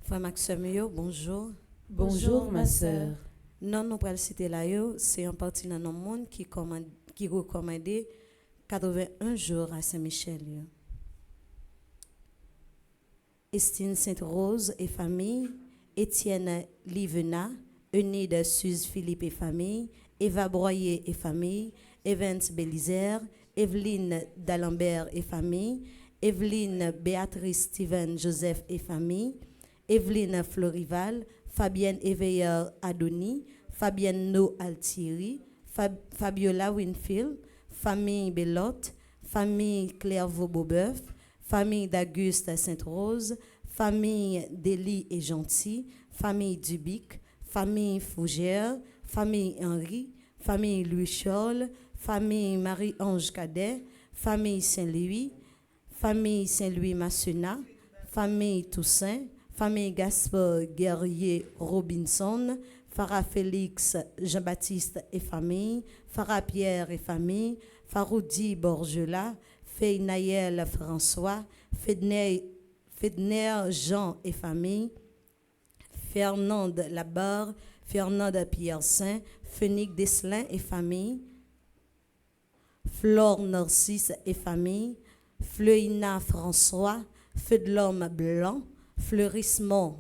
Frère Maxime, yo, bonjour. Bonjour ma sœur. Non, nous pral citer là yo, c'est un parti dans le monde qui recommandé 81 jours à Saint-Michel. Yo. Estine Sainte-Rose et famille, Étienne Livena, Eunide Suze Philippe et famille, Eva Broyer et famille, Evans Bélizer, Evelyne D'Alembert et famille, Evelyne Béatrice Steven Joseph et famille, Evelyne Florival, Fabienne Éveilleur Adoni, Fabienne No Altieri, Fabiola Winfield, famille Belotte, famille Clairvaux-Beaubeuf, famille d'Auguste Sainte-Rose, famille d'Élie et Gentil, famille Dubic, famille Fougère, famille Henri, famille Louis-Charles, famille Marie-Ange Cadet, famille Saint-Louis, famille Saint-Louis-Massena, famille Toussaint, famille Gaspard Guerrier Robinson, Farah Félix Jean-Baptiste et famille, Farah Pierre et famille, Faroudi Borgela, Fey Nayel François, Fedner Jean et famille, Fernande Labarre, Fernande Pierre Saint, Phénix Desselin et famille, Flore Narcisse et famille, Fleuina François, Feu de l'homme blanc, Fleurissemont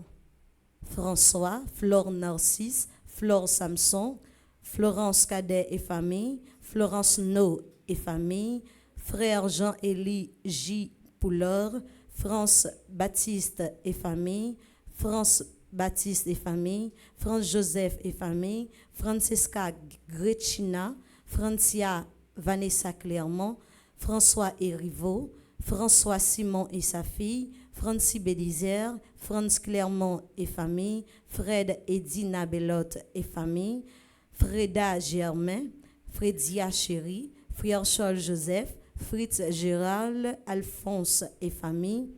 François, Flore Narcisse, Flore Samson, Florence Cadet et famille, Florence No et famille, Frère Jean-Élie J. Pouleur, France Baptiste et famille, France Baptiste et famille, France Joseph et famille, Francesca Gretchina, Francia Vanessa Clermont, François Erivo, François Simon et sa fille, Francis Bélizer, France Clermont et famille, Fred Edina Belotte et famille, Freda Germain, Fredia Chéri, Frère Charles Joseph, Fritz Gérald, Alphonse et famille,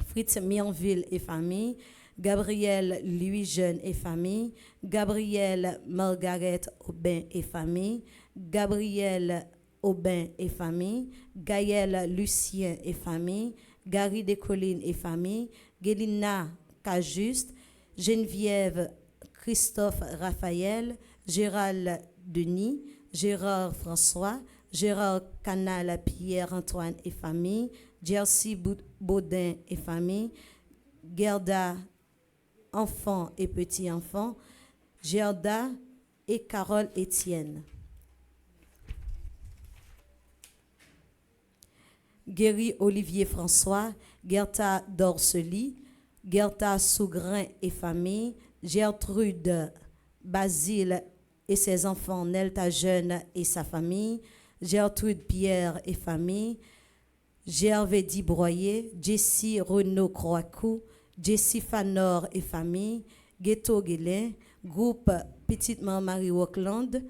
Fritz Mionville et famille, Gabriel Louis Jeune et famille, Gabriel Margaret Aubin et famille, Gabriel Aubin et famille, Gaël Lucien et famille, Gary Descollines et famille, Gélina Cajuste, Geneviève Christophe Raphaël, Gérald Denis, Gérard François, Gérard Canal Pierre-Antoine et famille, Jersey Baudin et famille, Gerda enfants et petits-enfants, Gerda et Carole Étienne. Guéry Olivier François, Gerta Dorsely, Gerta Sougrin et famille, Gertrude Basile et ses enfants, Nelta Jeune et sa famille, Gertrude Pierre et famille, Gervais Broyer, Jessie Renaud Croicou, Jessie Fanor et famille, Ghetto Guélin, groupe Petite Marie Rockland,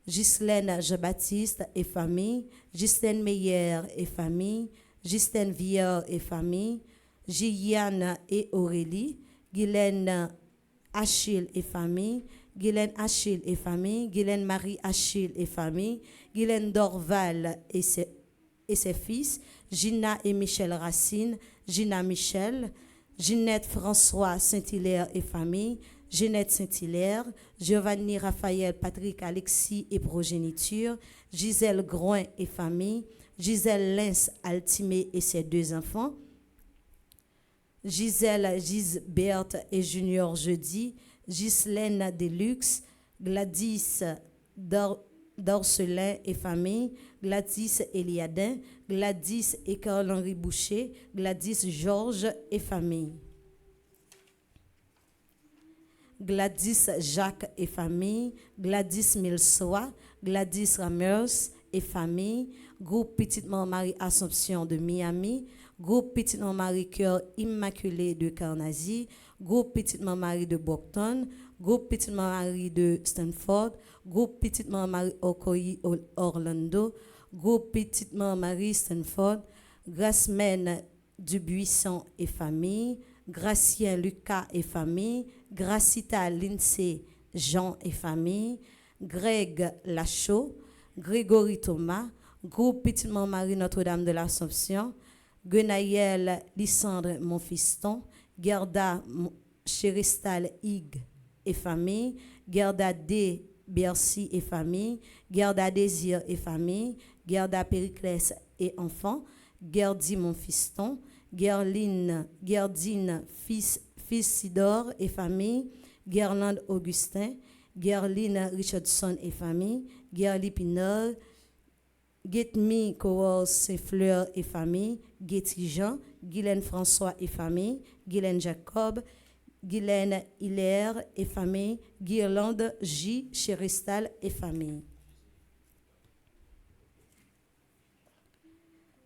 Ghislaine Jean-Baptiste et famille, Ghislaine Meyer et famille, Ghislaine Viard et famille, Gilliane et Aurélie, Guylaine Achille et famille, Guylaine Achille et famille, Guylaine Marie Achille et famille, Guylaine Dorval et ses fils, Gina et Michel Racine, Gina Michel, Ginette François Saint-Hilaire et famille, Jeannette Saint-Hilaire, Giovanni Raphaël Patrick Alexis et progéniture, Gisèle Groin et famille, Gisèle Lens Altimé et ses deux enfants, Gisèle Gisberte et Junior Jeudi, Ghislaine Deluxe, Gladys Dorcelin et famille, Gladys Eliadin, Gladys et Carl-Henri Boucher, Gladys Georges et famille. Gladys Jacques et famille, Gladys Milsois, Gladys Ramers et famille, groupe Petite Marie Assomption de Miami, groupe Petite Marie Cœur Immaculé de Carnazy, groupe Petite Marie de Brockton, groupe Petite Marie de Stanford, groupe Petite Marie Okoye Orlando, groupe Petite Marie Stanford, Gracemen Dubuisson et famille, Gracien Lucas et famille, Gracita Lindsay Jean et famille, Greg Lachaud, Grégory Thomas, groupe Petite Marie Notre-Dame de l'Assomption, Guenayel Lysandre Monfiston, Gerda Chéristal Hig et famille, Gerda D. Bercy et famille, Gerda Désir et famille, Gerda Périclès et enfants, Gerdy mon fiston, Gerdine fils Sidor et famille, Gerland Augustin, Gerline Richardson et famille, Gerly Pinol, Getmi Cowell Saint-Fleur et famille, Getty Jean, Guylaine François et famille, Guylaine Jacob, Guylaine Hilaire et famille, Guirlande J. Chéristal et famille.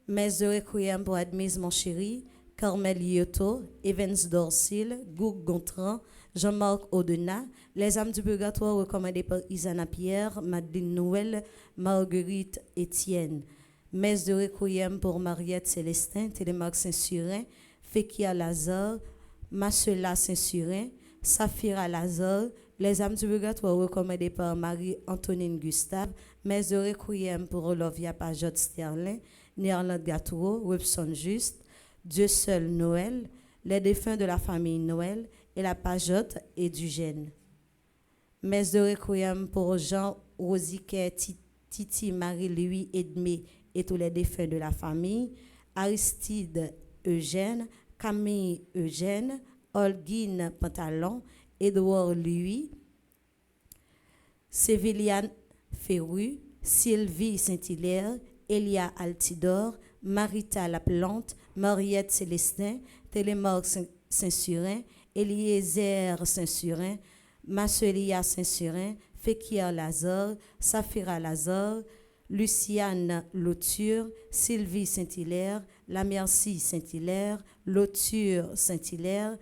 Messe de requiem pour Admise mon chéri, Carmel Lyoto, Evans Dorsil, Goug Gontran, Jean-Marc Audenat, les âmes du purgatoire recommandées par Isana Pierre, Madeleine Noël, Marguerite Étienne. Messe de requiem pour Mariette Célestin, Télémarque Saint-Surin, Fekia Lazare, Marcella Saint-Surin, Safira Lazare, les âmes du purgatoire recommandées par Marie-Antonine Gustave, messe de requiem pour Olovia Pajot Sterling, Néerland Gatoureau, Webson Juste, Dieu seul Noël, les défunts de la famille Noël et la Pajotte et du Gène. Messe de requiem pour Jean Rosiquet, Titi, Marie-Louis Edmé et tous les défunts de la famille, Aristide Eugène, Camille Eugène, Holguine Pantalon, Édouard Louis, Séviliane Ferru, Sylvie Saint-Hilaire, Elia Altidor, Marita Laplante, Mariette Célestin, Télémarque Saint-Surin, Eliezer Saint-Surin, Masselia Saint-Surin, Fekia Lazare, Safira Lazare, Luciane Lauture, Sylvie Saint-Hilaire, La Merci Saint-Hilaire, Lauture Saint-Hilaire,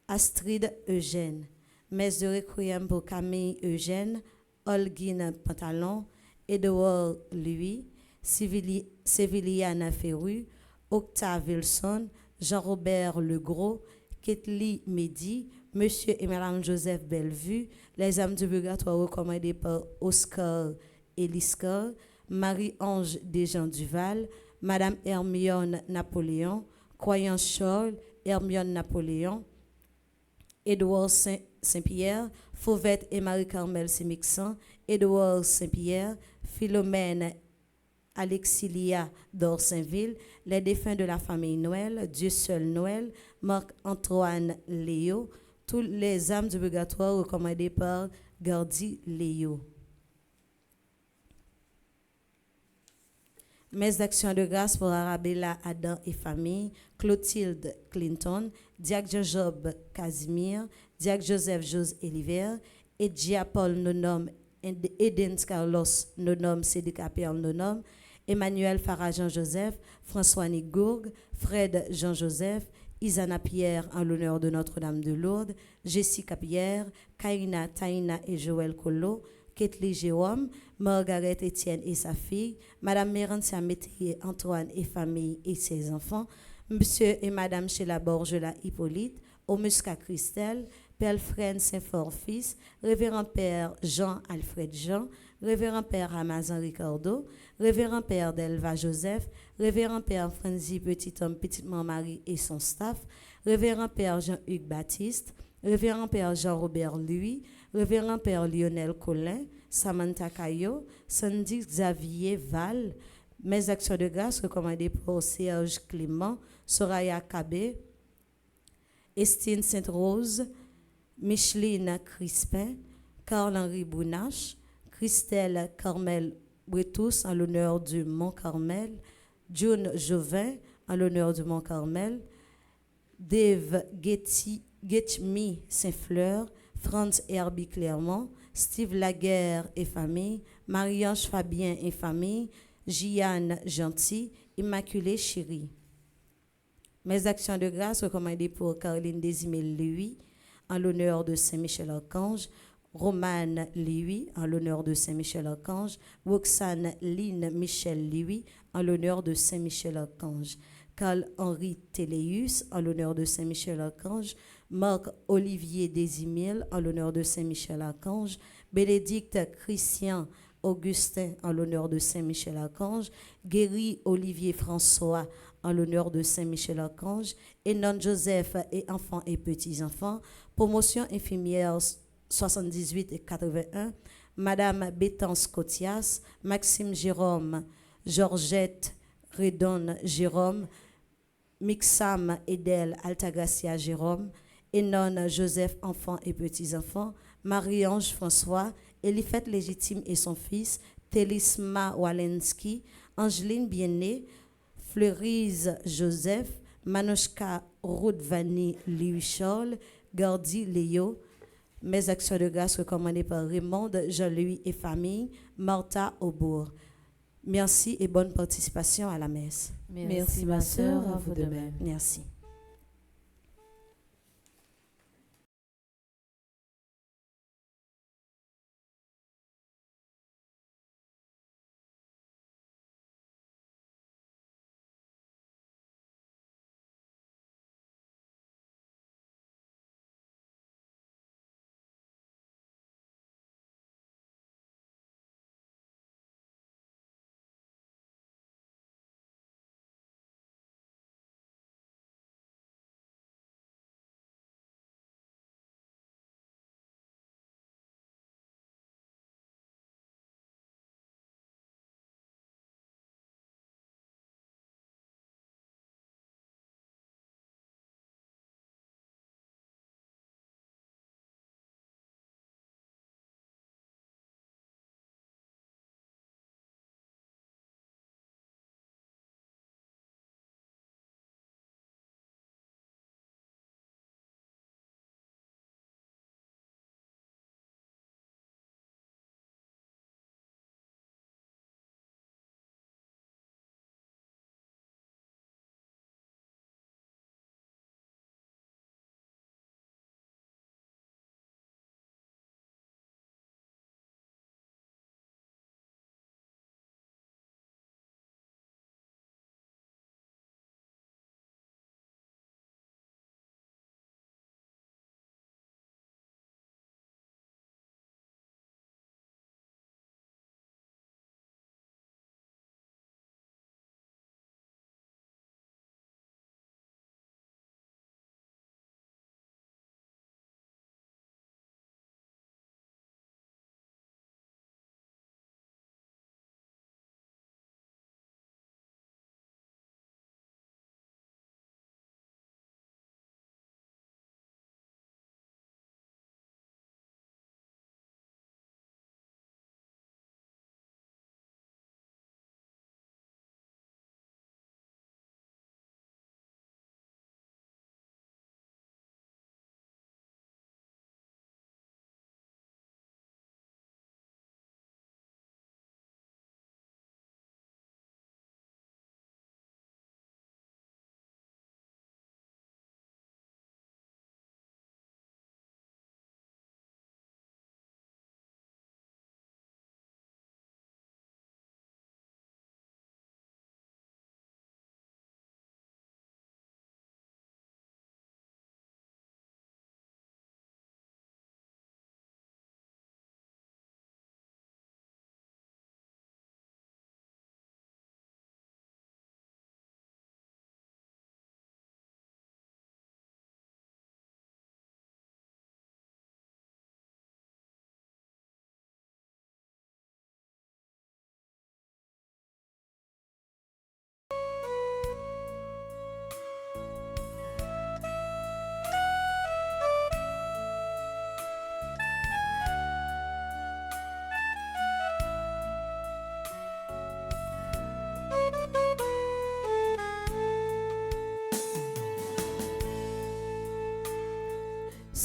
Astrid Eugène. Messe de requiem pour Camille Eugène, Holguine Pantalon, Edouard Louis, Séviliana Ferru, Octave Wilson, Jean-Robert Legros, Ketli Mehdi, Monsieur et Madame Joseph Bellevue, les âmes du purgatoire recommandées par Oscar Eliscar, Marie-Ange Desjans Duval, Madame Hermione Napoléon, Croyance Charles, Hermione Napoléon, Édouard Saint-Pierre, Fauvette et Marie-Carmel Sémixan, Édouard Saint-Pierre, Philomène Alexilia d'Orsainville, les défunts de la famille Noël, Dieu seul Noël, Marc-Antoine Léo, toutes les âmes du purgatoire recommandées par Gardy Léo. Messe d'action de grâce pour Arabella Adam et famille, Clotilde Clinton, Diacre Job Casimir, Diacre Joseph Jose Eliver, Edgia Paul Nonom, Eden Carlos Nonom, Cédric Perle Nonom, Emmanuel Farah Jean-Joseph, François Nigourg, Fred Jean-Joseph, Isana Pierre en l'honneur de Notre-Dame de Lourdes, Jessica Pierre, Kaina, Taina et Joël Colo, Ketli Jérôme, Margaret Étienne et sa fille, Madame Mérancia Métier, Antoine et famille et ses enfants, Monsieur et Madame Sheila Borgela Hippolyte, Omusca Christelle, Père Fren Saint-Fort fils, Révérend Père Jean-Alfred Jean, Révérend Père Ramazan Ricardo, Révérend Père Delva Joseph, Révérend Père Franzi Petit-Homme Petitement Marie et son staff, Révérend Père Jean-Hugues Baptiste, Révérend Père Jean-Robert Louis, Révérend Père Lionel Collin, Samantha Caillot, Sandy Xavier Val, mes actions de grâce recommandées pour Serge Clément, Soraya Cabé, Estine Sainte-Rose, Micheline Crispin, Carl-Henri Bounache, Christelle Carmel Bretous en l'honneur du Mont-Carmel, June Jovin en l'honneur du Mont-Carmel, Dave Getmi Saint-Fleur, Franz Herbie Clermont, Steve Laguerre et famille, Marie-Ange Fabien et famille, Gianne Gentil, Immaculée Chérie. Mes actions de grâce recommandées pour Caroline Désimel Louis en l'honneur de Saint-Michel-Archange, Romane Louis en l'honneur de Saint-Michel-Archange, Roxane Lynn Michel Louis en l'honneur de Saint-Michel-Archange, Carl-Henri Téléus en l'honneur de Saint-Michel-Archange, Marc-Olivier Désimil en l'honneur de Saint-Michel-Archange, Bénédicte Christian Augustin en l'honneur de Saint-Michel-Archange, Guéry Olivier François en l'honneur de Saint Michel Archange, et non Joseph et enfants et petits-enfants, promotion infirmière 78 et 81, Madame Bétance Cotias, Maxime Jérôme, Georgette Redon Jérôme, Mixam Edel Altagracia Jérôme, Enon Joseph enfants et petits-enfants, Marie-Ange François, Elifette Légitime et son fils, Télisma Walensky, Angeline Bienné, Fleurise Joseph, Manoshka Roudvani Louis-Charles, Gardi Léo. Mes actions de grâce recommandées par Raymond, Jean-Louis et famille, Martha Aubourg. Merci et bonne participation à la messe. Merci ma sœur, à vous de même. Merci.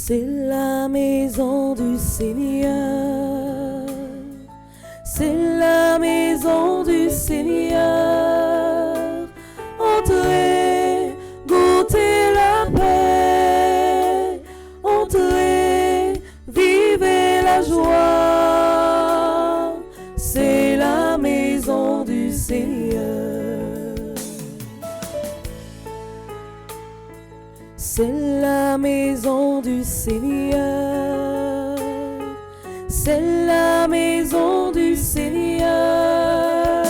C'est la maison du Seigneur, c'est la maison du Seigneur. Entrez, goûtez la paix, entrez, vivez la joie. C'est la maison du Seigneur. C'est la maison du Seigneur, c'est la maison du Seigneur.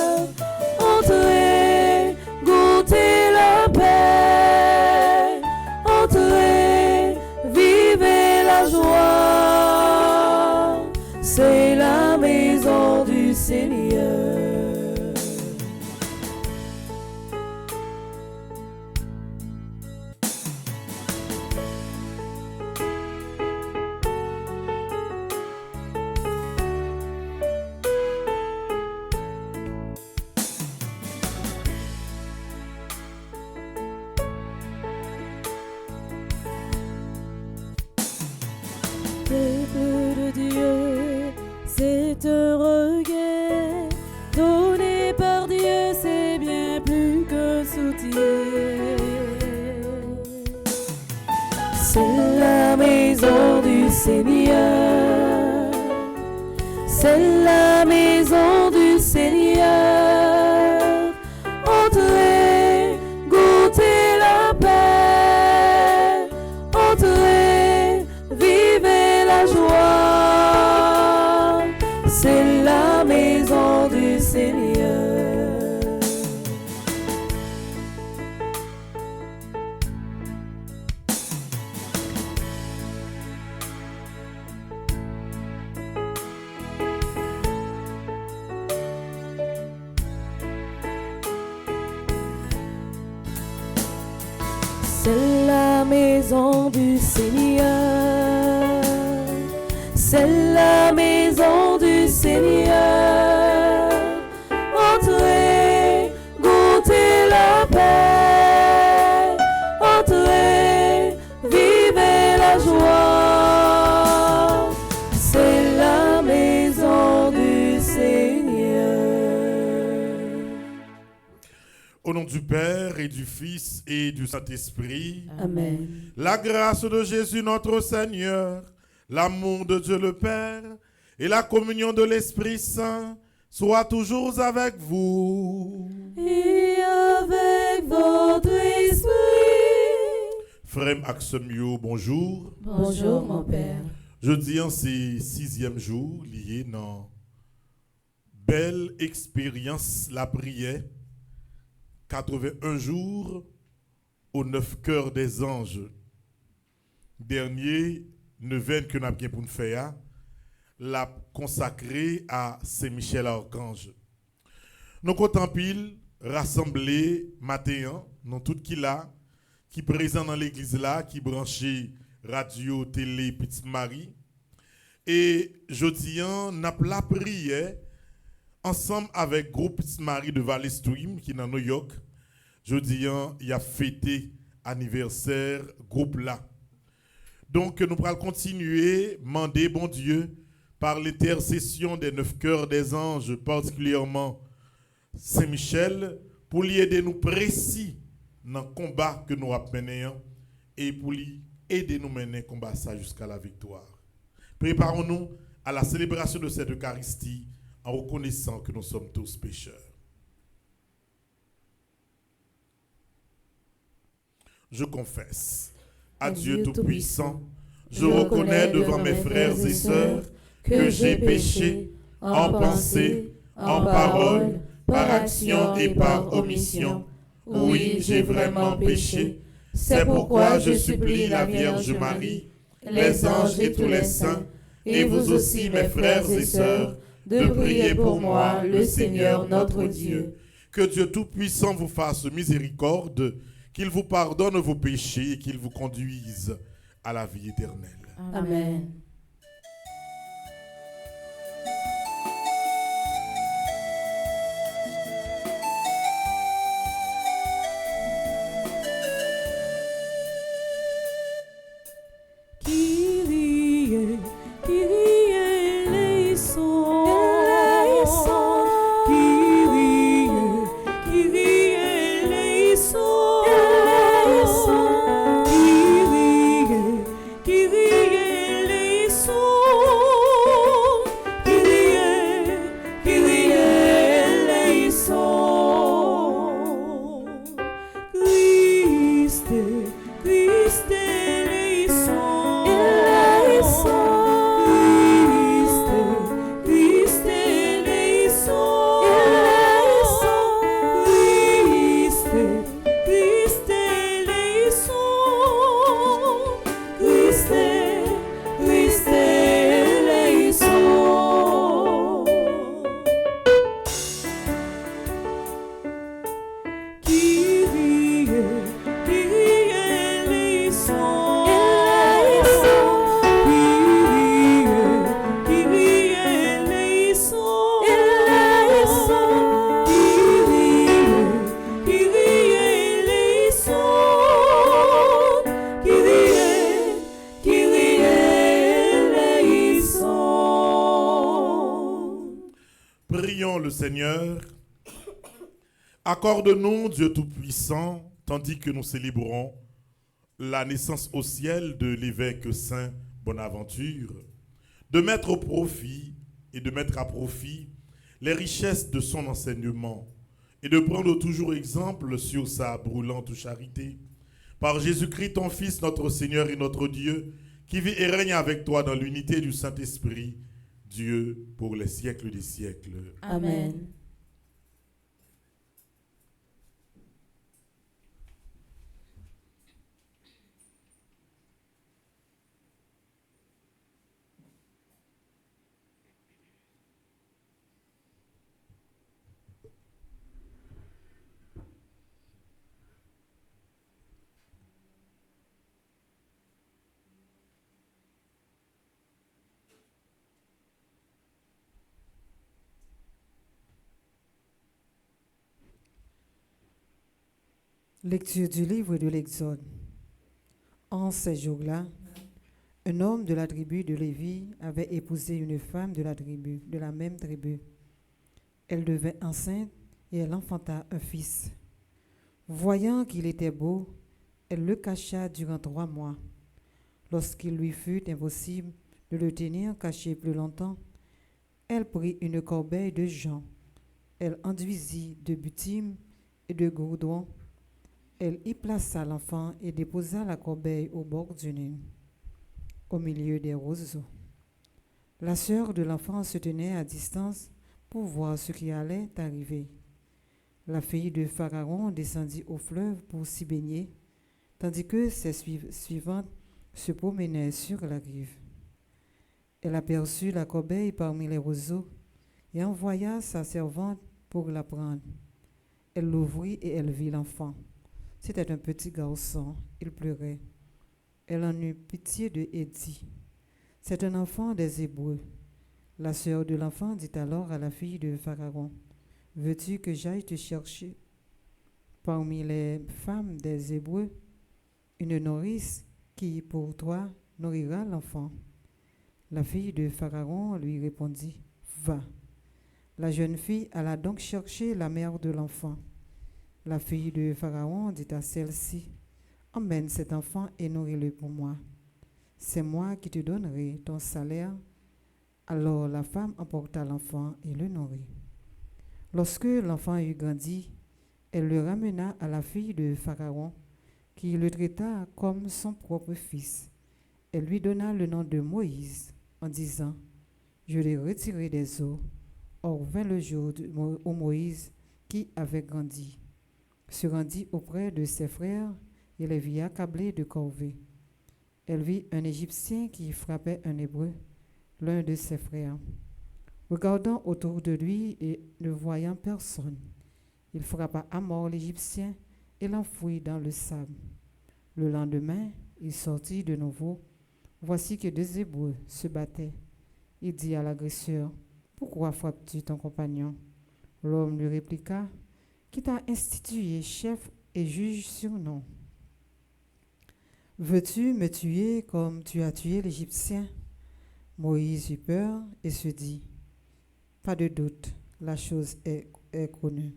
Entrez, goûtez la c'est la maison du Seigneur. Peuple de Dieu, c'est un regret donné par Dieu, c'est bien plus qu'un soutien. C'est la maison du Seigneur, c'est la maison du Seigneur. Entrez, goûtez la paix, entrez, vivez la joie, c'est la maison du Seigneur. C'est la maison du Seigneur, c'est la maison du Seigneur. Entrez, goûtez la paix, entrez, vivez la joie, c'est la maison du Seigneur. Au nom du Père et du Fils et du Saint-Esprit, Amen. la grâce de Jésus notre Seigneur, l'amour de Dieu le Père et la communion de l'Esprit Saint soient toujours avec vous. Et avec votre esprit. Frère Axemio, bonjour. Bonjour mon Père. Jeudi, en ces 6e jour, lié dans belle expérience la prière, 81 jours aux 9 cœurs des anges. Dernier neuvaine que nous avons pour nous faire, l'a consacré à Saint-Michel Archange. Nous contemplons rassemblés matin, nous tout qui là, qui présent dans l'église là, qui branché radio, télé, Petite Marie. Et jeudi, nous avons la prière ensemble avec groupe Petite Marie de Valley Stream qui est dans New York. Jeudi, il a fêté anniversaire groupe là. Donc nous allons continuer, demander bon Dieu par l'intercession des 9 cœurs des anges, particulièrement Saint-Michel, pour lui aider nous précis dans le combat que nous menons et pour lui aider nous mener le combat ça jusqu'à la victoire. Préparons-nous à la célébration de cette Eucharistie en reconnaissant que nous sommes tous pécheurs. Je confesse à Dieu Tout-Puissant, je reconnais devant mes frères et sœurs que j'ai péché en pensée, en parole, par action et par omission. Oui, j'ai vraiment péché. C'est pourquoi je supplie la Vierge Marie, les anges et tous les saints, et vous aussi mes frères et sœurs, de prier pour moi, le Seigneur notre Dieu. Que Dieu Tout-Puissant vous fasse miséricorde, qu'il vous pardonne vos péchés et qu'il vous conduise à la vie éternelle. Amen. Kyrie, Kyrie eleison. Kyrie, Kyrie eleison. Kyrie, Kyrie eleison. Kyrie, Kyrie eleison. Christ, Christ eleison. Christ, prions le Seigneur. Accorde-nous, Dieu Tout-Puissant, tandis que nous célébrons la naissance au ciel de l'évêque Saint Bonaventure, de mettre au profit et de mettre à profit les richesses de son enseignement et de prendre toujours exemple sur sa brûlante charité. Par Jésus-Christ, ton Fils, notre Seigneur et notre Dieu, qui vit et règne avec toi dans l'unité du Saint-Esprit, Dieu pour les siècles des siècles. Amen. Lecture du livre de l'Exode. En ces jours-là, un homme de la tribu de Lévi avait épousé une femme de la même tribu. Elle devint enceinte et elle enfanta un fils. Voyant qu'il était beau, elle le cacha durant 3 mois. Lorsqu'il lui fut impossible de le tenir caché plus longtemps, elle prit une corbeille de jonc. Elle enduisit de bitume et de goudron. Elle y plaça l'enfant et déposa la corbeille au bord du Nil, au milieu des roseaux. La sœur de l'enfant se tenait à distance pour voir ce qui allait arriver. La fille de Pharaon descendit au fleuve pour s'y baigner, tandis que ses suivantes se promenaient sur la rive. Elle aperçut la corbeille parmi les roseaux et envoya sa servante pour la prendre. Elle l'ouvrit et elle vit l'enfant. C'était un petit garçon, il pleurait. Elle en eut pitié et dit, « C'est un enfant des Hébreux. » La sœur de l'enfant dit alors à la fille de Pharaon, « Veux-tu que j'aille te chercher parmi les femmes des Hébreux une nourrice qui, pour toi, nourrira l'enfant ?» La fille de Pharaon lui répondit, « Va. » La jeune fille alla donc chercher la mère de l'enfant. La fille de Pharaon dit à celle-ci, « Emmène cet enfant et nourris-le pour moi. C'est moi qui te donnerai ton salaire. » Alors la femme emporta l'enfant et le nourrit. Lorsque l'enfant eut grandi, elle le ramena à la fille de Pharaon, qui le traita comme son propre fils. Elle lui donna le nom de Moïse, en disant, « Je l'ai retiré des eaux. » Or vint le jour où Moïse, qui avait grandi, se rendit auprès de ses frères et les vit accablés de corvée. Elle vit un Égyptien qui frappait un Hébreu, l'un de ses frères. Regardant autour de lui et ne voyant personne, il frappa à mort l'Égyptien et l'enfouit dans le sable. Le lendemain, il sortit de nouveau. Voici que 2 Hébreux se battaient. Il dit à l'agresseur, « Pourquoi frappes-tu ton compagnon ?» L'homme lui répliqua, « Qui t'a institué chef et juge sur nous? Veux-tu me tuer comme tu as tué l'Égyptien ?» Moïse eut peur et se dit, « Pas de doute, la chose est connue. »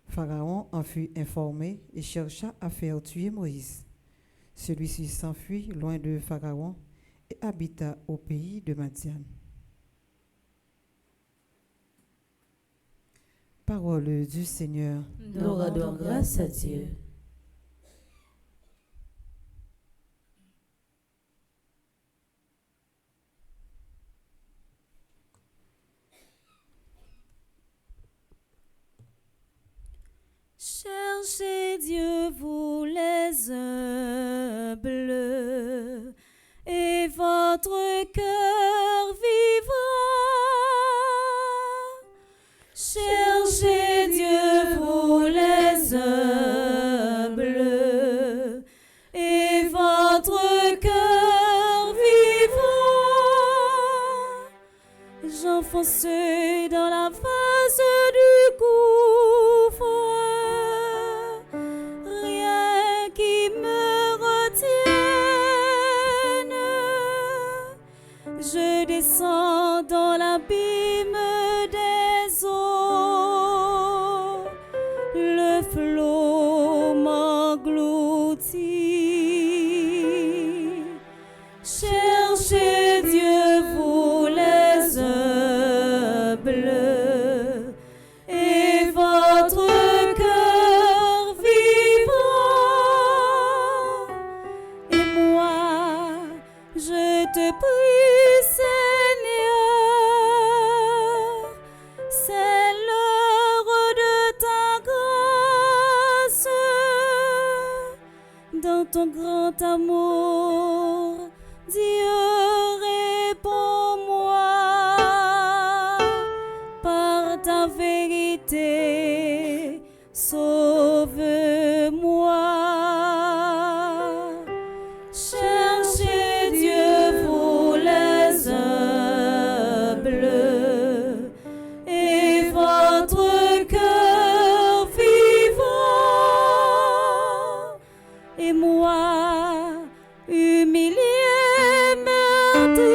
Pharaon en fut informé et chercha à faire tuer Moïse. Celui-ci s'enfuit loin de Pharaon et habita au pays de Madian. Parole du Seigneur. Nous rendons grâce à Dieu. Cherchez Dieu, vous les humbles, et votre cœur vivra. Cherchez Dieu, vous les humbles, et votre cœur vivra. J'enfonce dans la vase du gouffre, rien qui me retienne. Je descends dans l'abîme des eaux. ton grand amour, Dieu, réponds-moi par ta vérité, sauve-moi. Cherchez Dieu, vous les humbles, et votre cœur vivant, et moi, humilié, meurtri,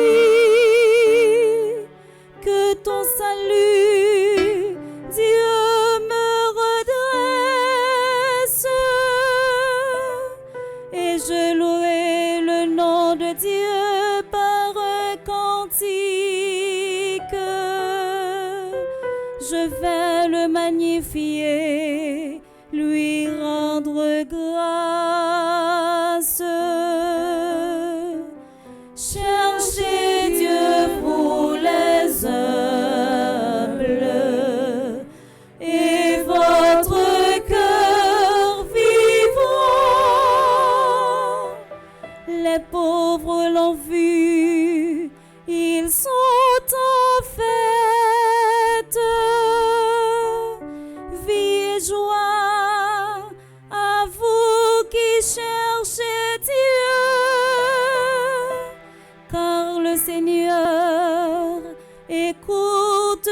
que ton salut, Dieu, me redresse, et je louerai le nom de Dieu par un cantique. Je vais le magnifier, lui rendre grâce. Cherchez Dieu pour les humbles, et votre cœur vivant. Les pauvres l'ont vu, ils sont en fête. Vie et joie à vous qui cherchez Dieu, car le Seigneur écoute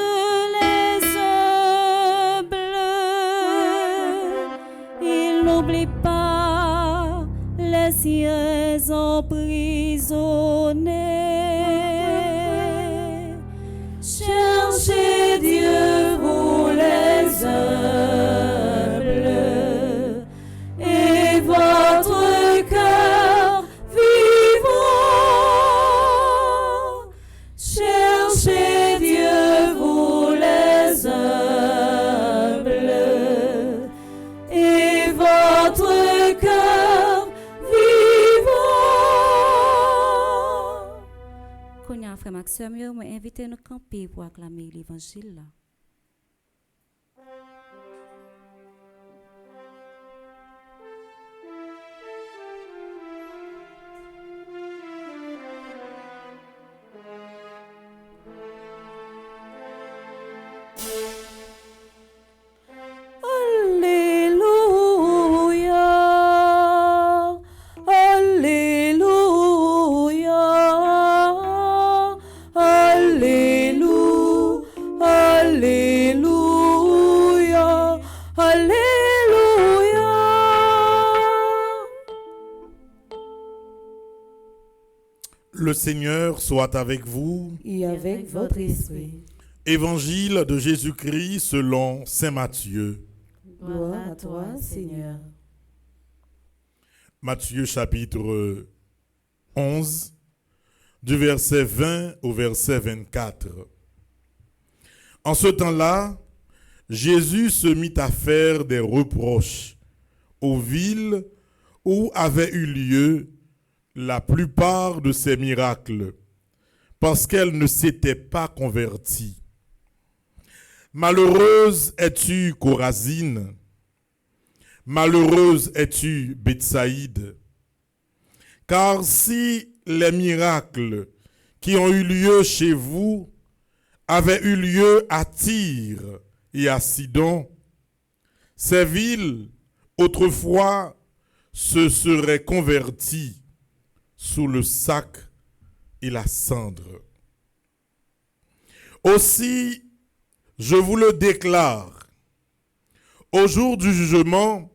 les humbles. Il n'oublie pas les siens emprisonnés. Cherchez Dieu, vous les humbles, et votre cœur vivant. Cherchez Dieu, vous les humbles, et votre cœur vivant. Konya frère Maxime, je m'a invité nous camper pour acclamer l'évangile là. Alléluia, Alléluia, Alléluia, Alléluia, Alléluia. Le Seigneur soit avec vous. Et avec votre esprit. Évangile de Jésus-Christ selon saint Matthieu. Gloire à toi, Seigneur. Matthieu chapitre 11, du verset 20 au verset 24. En ce temps-là, Jésus se mit à faire des reproches aux villes où avaient eu lieu la plupart de ses miracles, parce qu'elles ne s'étaient pas converties. Malheureuse es-tu, Chorazine, malheureuse es-tu, Bethsaïde, car si les miracles qui ont eu lieu chez vous avaient eu lieu à Tyr et à Sidon, ces villes, autrefois, se seraient converties sous le sac et la cendre. Aussi, je vous le déclare, au jour du jugement,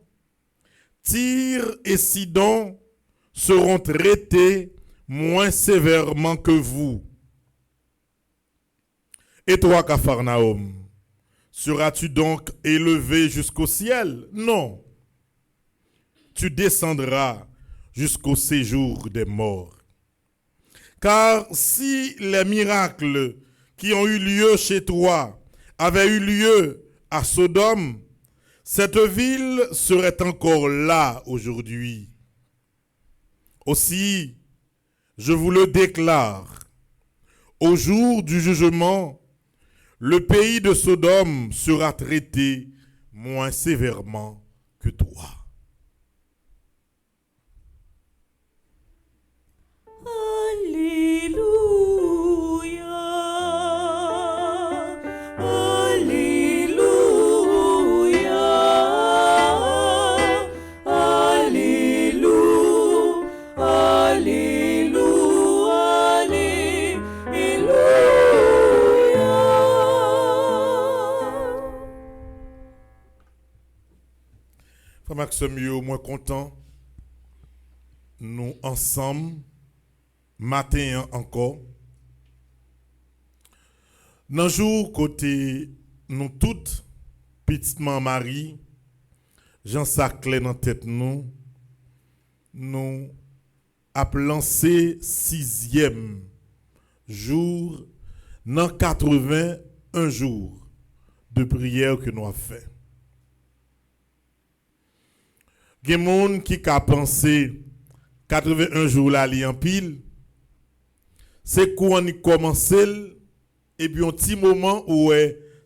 Tyr et Sidon seront traités moins sévèrement que vous. Et toi, Capharnaüm, seras-tu donc élevé jusqu'au ciel? Non. Tu descendras jusqu'au séjour des morts. Car si les miracles qui ont eu lieu chez toi avaient eu lieu à Sodome, cette ville serait encore là aujourd'hui. Aussi, je vous le déclare, au jour du jugement, le pays de Sodome sera traité moins sévèrement que toi. Frère Maxime, yo moins content. Nous ensemble, matin encore. Dans jour côté nous toutes, petitement Marie, Jean Saclay dans tête nous a lancé 6e jour dans 81 jours de prière que nous avons fait. Il y a des gens qui ont pensé 81 jours là li en pile. C'est quand on commence et puis un petit moment où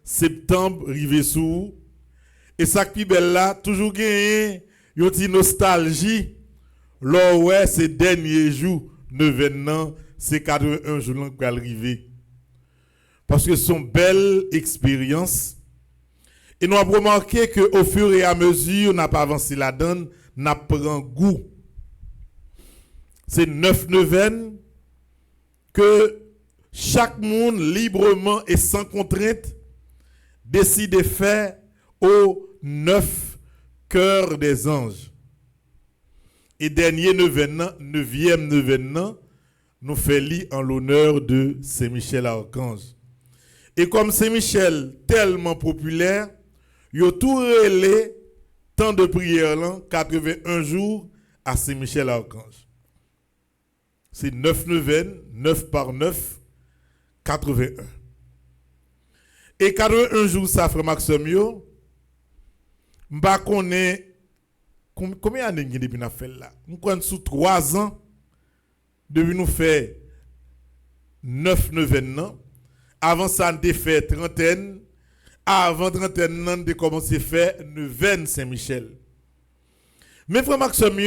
septembre arrivé sous et ça qui belle là toujours gagné une petite nostalgie là ouais ces derniers jours 9 ans c'est 81 jours là qui arrivé parce que son belle expérience et nous avons remarqué que au fur et à mesure on n'a pas avancé la donne n'a prend goût. C'est 9 neuvaines que chaque monde librement et sans contrainte décide de faire aux 9 cœurs des anges. Et dernier 9e neuvaine, nous fait lire en l'honneur de Saint-Michel Archange. Et comme Saint-Michel tellement populaire, il a tout relé temps de prière là, 81 jours à Saint-Michel Archange. C'est 9 neuvaines, 9 par 9, 81. Et 81 jours, ça, frère Maxime, je ne sais pas combien d'années depuis nous fait là. Nous connaissons sous 3 ans, depuis nous faire 9 neuvaines. Avant ça, nous avons fait trentaine. Avant trentaine, nous avons commencé à faire neuvaine Saint-Michel. Mais frère Maxime,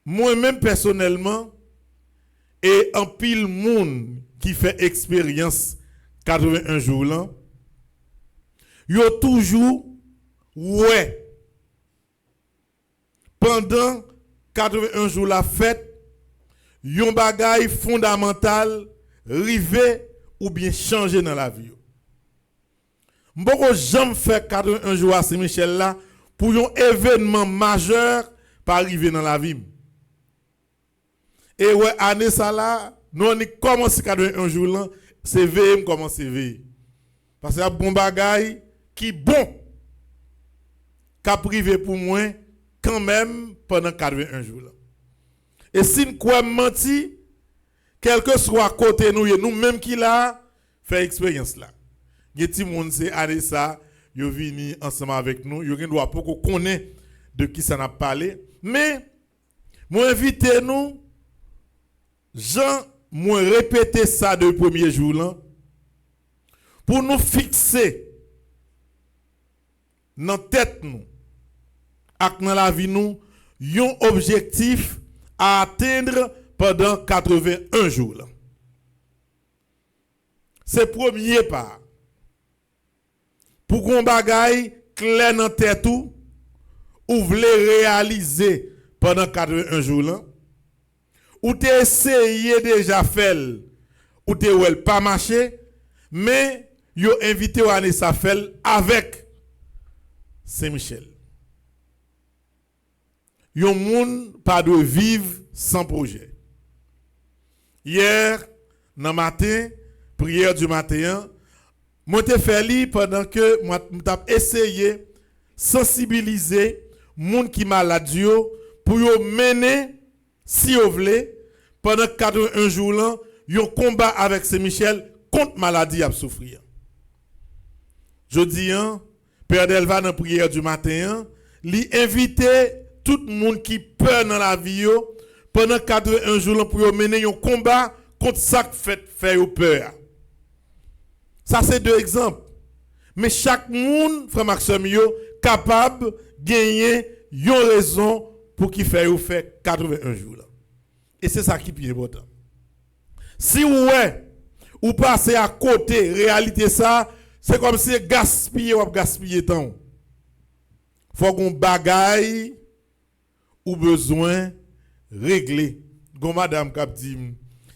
moi-même personnellement, et en pile monde qui fait expérience 81 jours là, yo toujours ouais pendant 81 jours la fête, yon bagay fondamental rivé ou bien changer dans la vie. M'boko jamais fait 81 jours à Saint-Michel là pour un événement majeur pas arriver dans la vie. Et ouais, année ça là, nous on commence un jour là, c'est veille, commence veille. Parce que y a bon bagay qui bon qu'a privé pour moi quand même pendant 81 jours là. Et si nous quoi menti, quel que soit côté nous, nous même qui là fait expérience là. Y a ti monde c'est année ça, yo vini ensemble avec nous, yo doit pas qu'on connaît de qui ça n'a parlé, mais moi invité nous Jean, moi répéter ça de premier jour là pour nous fixer dans tête nous ak dans la vie nous un objectif à atteindre pendant 81 jours là. C'est premier pas pour qu'on bagaille clair dans tête ou voulez réaliser pendant 81 jours là. Ou t'es essayé déjà faire, ou t'es ou pas marché, mais yo invité à aller ça faire avec Saint-Michel. Yon moun pas de vivre sans projet. Hier, dans matin, prière du matin, moi t'ai fait li pendant que moi t'ai essayé sensibiliser moun qui malade pour yo mener si vous voulez, pendant 81 jours là, yon combat avec Saint-Michel contre maladie à souffrir. Je dis, Père Delva dans prière du matin, li inviter tout le monde qui peur dans la vie pendant 81 jours là pour mener un combat contre ça qui fait peur. Ça c'est 2 exemples. Mais chaque monde, frère Maxime, capable de gagner une raison pour qu'il fait 81 jours là. Et c'est ça qui est plus important. Si ou passez à côté, réalité ça, c'est comme si gaspiller ou gaspiller temps. Faut qu'on bagaille ou besoin régler. Gon madame k'ap dit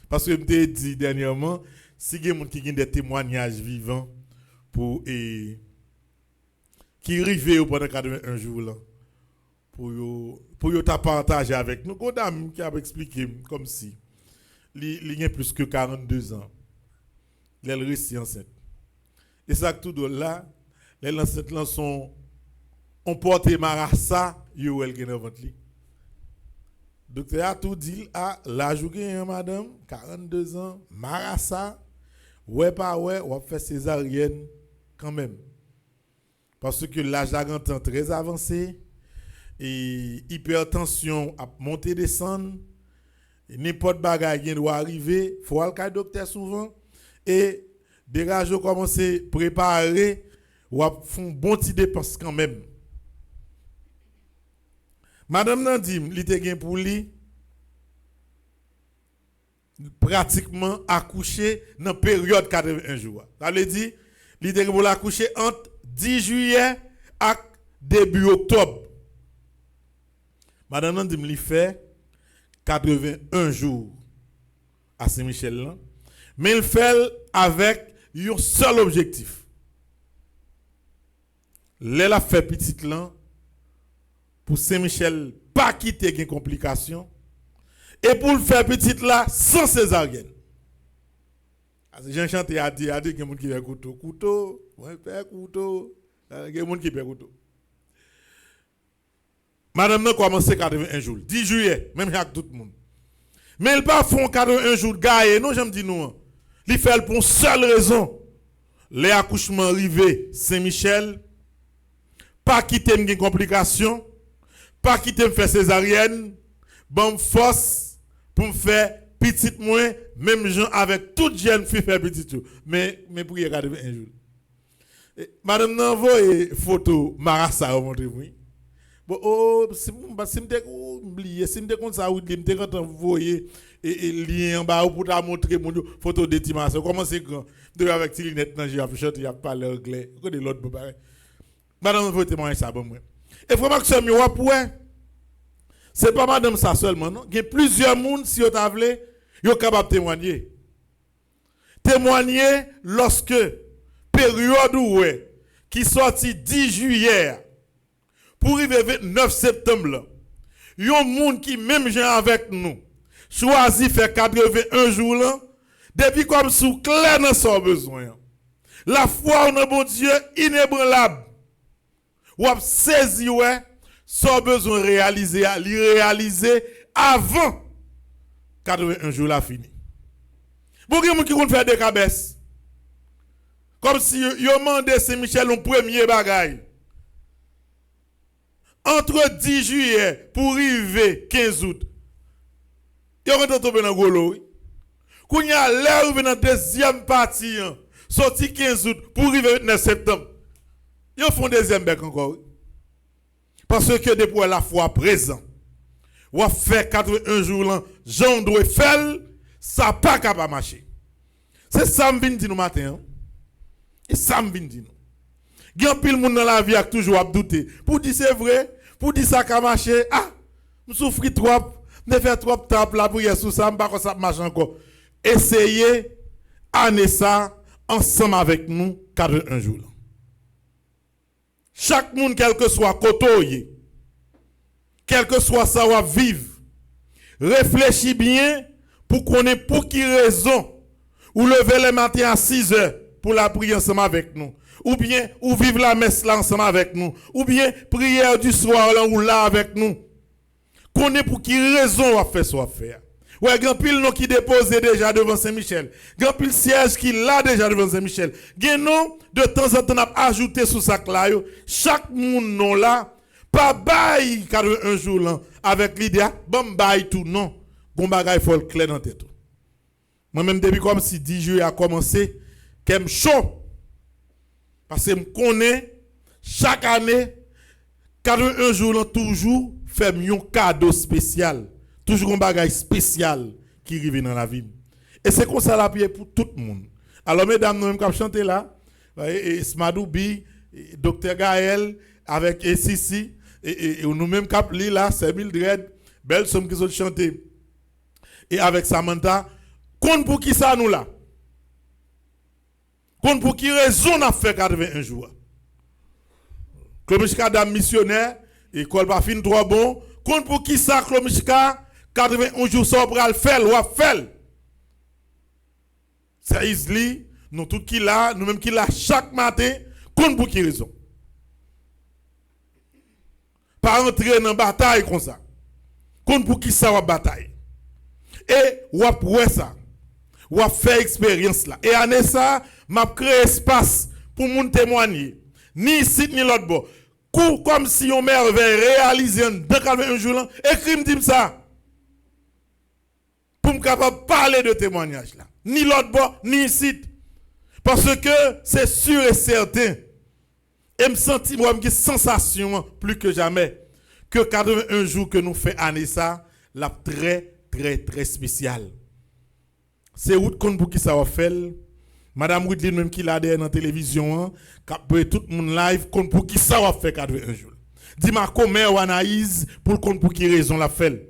parce que m'te dit dernièrement si gen moun qui gen des témoignages vivants pour qui rivé pendant 81 jours là pour yo ta partager avec nous. Gon dame qui a expliqué comme si il y a plus que 42 ans. Elle reste enceinte. Et ça tout de là, les enceintes là sont on porte marassa yo elle gen ventre li. Docteur a tout dit à l'âge où madame 42 ans marassa ouais pas ouais on fait césarienne quand même. Parce que l'âge est très avancé et hypertension a monter descendre n'importe bagaille qui doit arriver, faut aller au docteur souvent et des rages commencer préparer ou font bon petit dépense quand même. Madame Nandim, li te gen pour lui pratiquement accoucher dans période 81 jours. Ça veut dire li te gen pour l'accoucher entre 10 juillet et début octobre. Madame Nandim li fait 81 jours à Saint-Michel là, mais il fait avec un seul objectif. Elle a fait petite là pour Saint-Michel pas quitter des complications et pour le faire petite là sans césarienne. Jean Chanté a dit qu'il y a des gens qui perdent couteau, ouais perd couteau, il y a des gens qui perdent couteau. Madame n'a commencé 81 jours, 10 juillet, même avec tout le monde. Mais il pas font 81 jours gaé, non j'aime dire non. Il fait pour une seule raison. Les accouchements arrivés Saint-Michel pas quitter des complications. Pas quitter me faire césarienne, bon force pour me faire petite moins, même gens avec toute jeune fille faire petite mais pour y regarder un jour. Madame n'envoie photo Marassa montre moi. Bon oh si m'te oublier, si m'te comme ça ou m'te quand envoyer et lien en bas pour ta montrer mon photo d'intimation. Comment c'est grand de avec Tilinette dans j'ai affiché il a parlé anglais. Regardez l'autre pareil. Madame n'envoie témoigner ça bon moi. Et vraiment que ce miroir pour c'est pas madame ça seulement non, il y a plusieurs monde si vous voulez, yo capable témoigner. Témoigner lorsque période où qui sorti 10 juillet pour arriver 29 septembre. Yon monde qui même gens avec nous choisi faire 81 jours là, depuis comme sous clair dans son besoin. La foi en bon Dieu inébranlable. Ou a saisi son besoin réaliser, réaliser avant 81 jours la fini. Beaucoup de gens qui vont faire des cabesses. Comme si yo mandé Saint-Michel un premier bagaille. Entre 10 juillet pour arriver 15 août. Yo rentre tomber dans golo. Quand y a l'air dans deuxième partie, sorti 15 août pour arriver 9 septembre. Yo font deuxième bec encore. Parce que depuis la foi présent, ou a fait 81 jours là, Jean doit faire, ça pas capable marcher. C'est ça me vient dire nous matin. Et ça me vient dire nous. Gen pile monde dans la vie a toujours à douter. Pour dire c'est vrai, pour dire ça ka marcher, ah, me souffrir trop, me faire trop temps la prière sous ça, me pas ça marche encore. Essayez année ça ensemble avec nous 81 jours là. Chaque monde, quel que soit côté, quel que soit ça va vivre, réfléchis bien pour qu'on ait pour qui raison ou lever le matin à 6 heures pour la prière ensemble avec nous, ou bien ou vivre la messe là ensemble avec nous, ou bien prière du soir là ou là avec nous. Qu'on ait pour qui raison à faire soit faire. Ouais, grand pile non qui déposé déjà devant Saint-Michel. Grand pile siège qui l'a déjà devant Saint-Michel. Gen non de temps en temps n'a ajouté sous sac là yo. Chaque monde non là pas bail 41 jours là avec l'idée bon bail tout non. Gon bagay faut le clair dans tête. Moi même depuis comme si 10 juillet a commencé qu'aime chaud. Parce que me connais chaque année 41 jours là toujours fait un cadeau spécial. Toujours un bagage spécial qui arrive dans la vie. Et c'est comme ça la prière pour tout le monde. Alors, mesdames, nous-mêmes qui chanté là, et Smadoubi, Dr. Gaël, avec Sissi, et nous-mêmes qui li là, c'est Mildred, belle somme qui sont chanté. Et avec Samantha, compte pour qui ça nous là? Compte pour qui raison a fait 81 jours? Klomichka dame missionnaire, école pas fin trop bon, compte pour qui ça Klomichka 81 jours ça pour le faire, ou faire. C'est Isli, nous tout qui là, nous même qui là chaque matin, compte pour qui raison? Pas entrer dans bataille comme ça. Compte pour qui ça va bataille. Et ou après ça, ou faire expérience là. Et année ça, m'a créé espace pour moun témoigner. Ni ici ni l'autre bord. Comme si on merveille réalisé dans 81 jours là, écrit me dit ça. Pour me capable parler de témoignage là. Ni l'autre bord, ni ici. Parce que c'est sûr et certain. Et me sentis moi une sensation plus que jamais que 81 jours que nous fait année ça, la très spécial. C'est où compte pour qui ça va faire. Madame Woodlin même qui l'a derrière dans la télévision, tout le monde live compte pour qui ça va faire 81 jours. Dis-moi comment ou Anaïs pour compte pour qui raison la fait.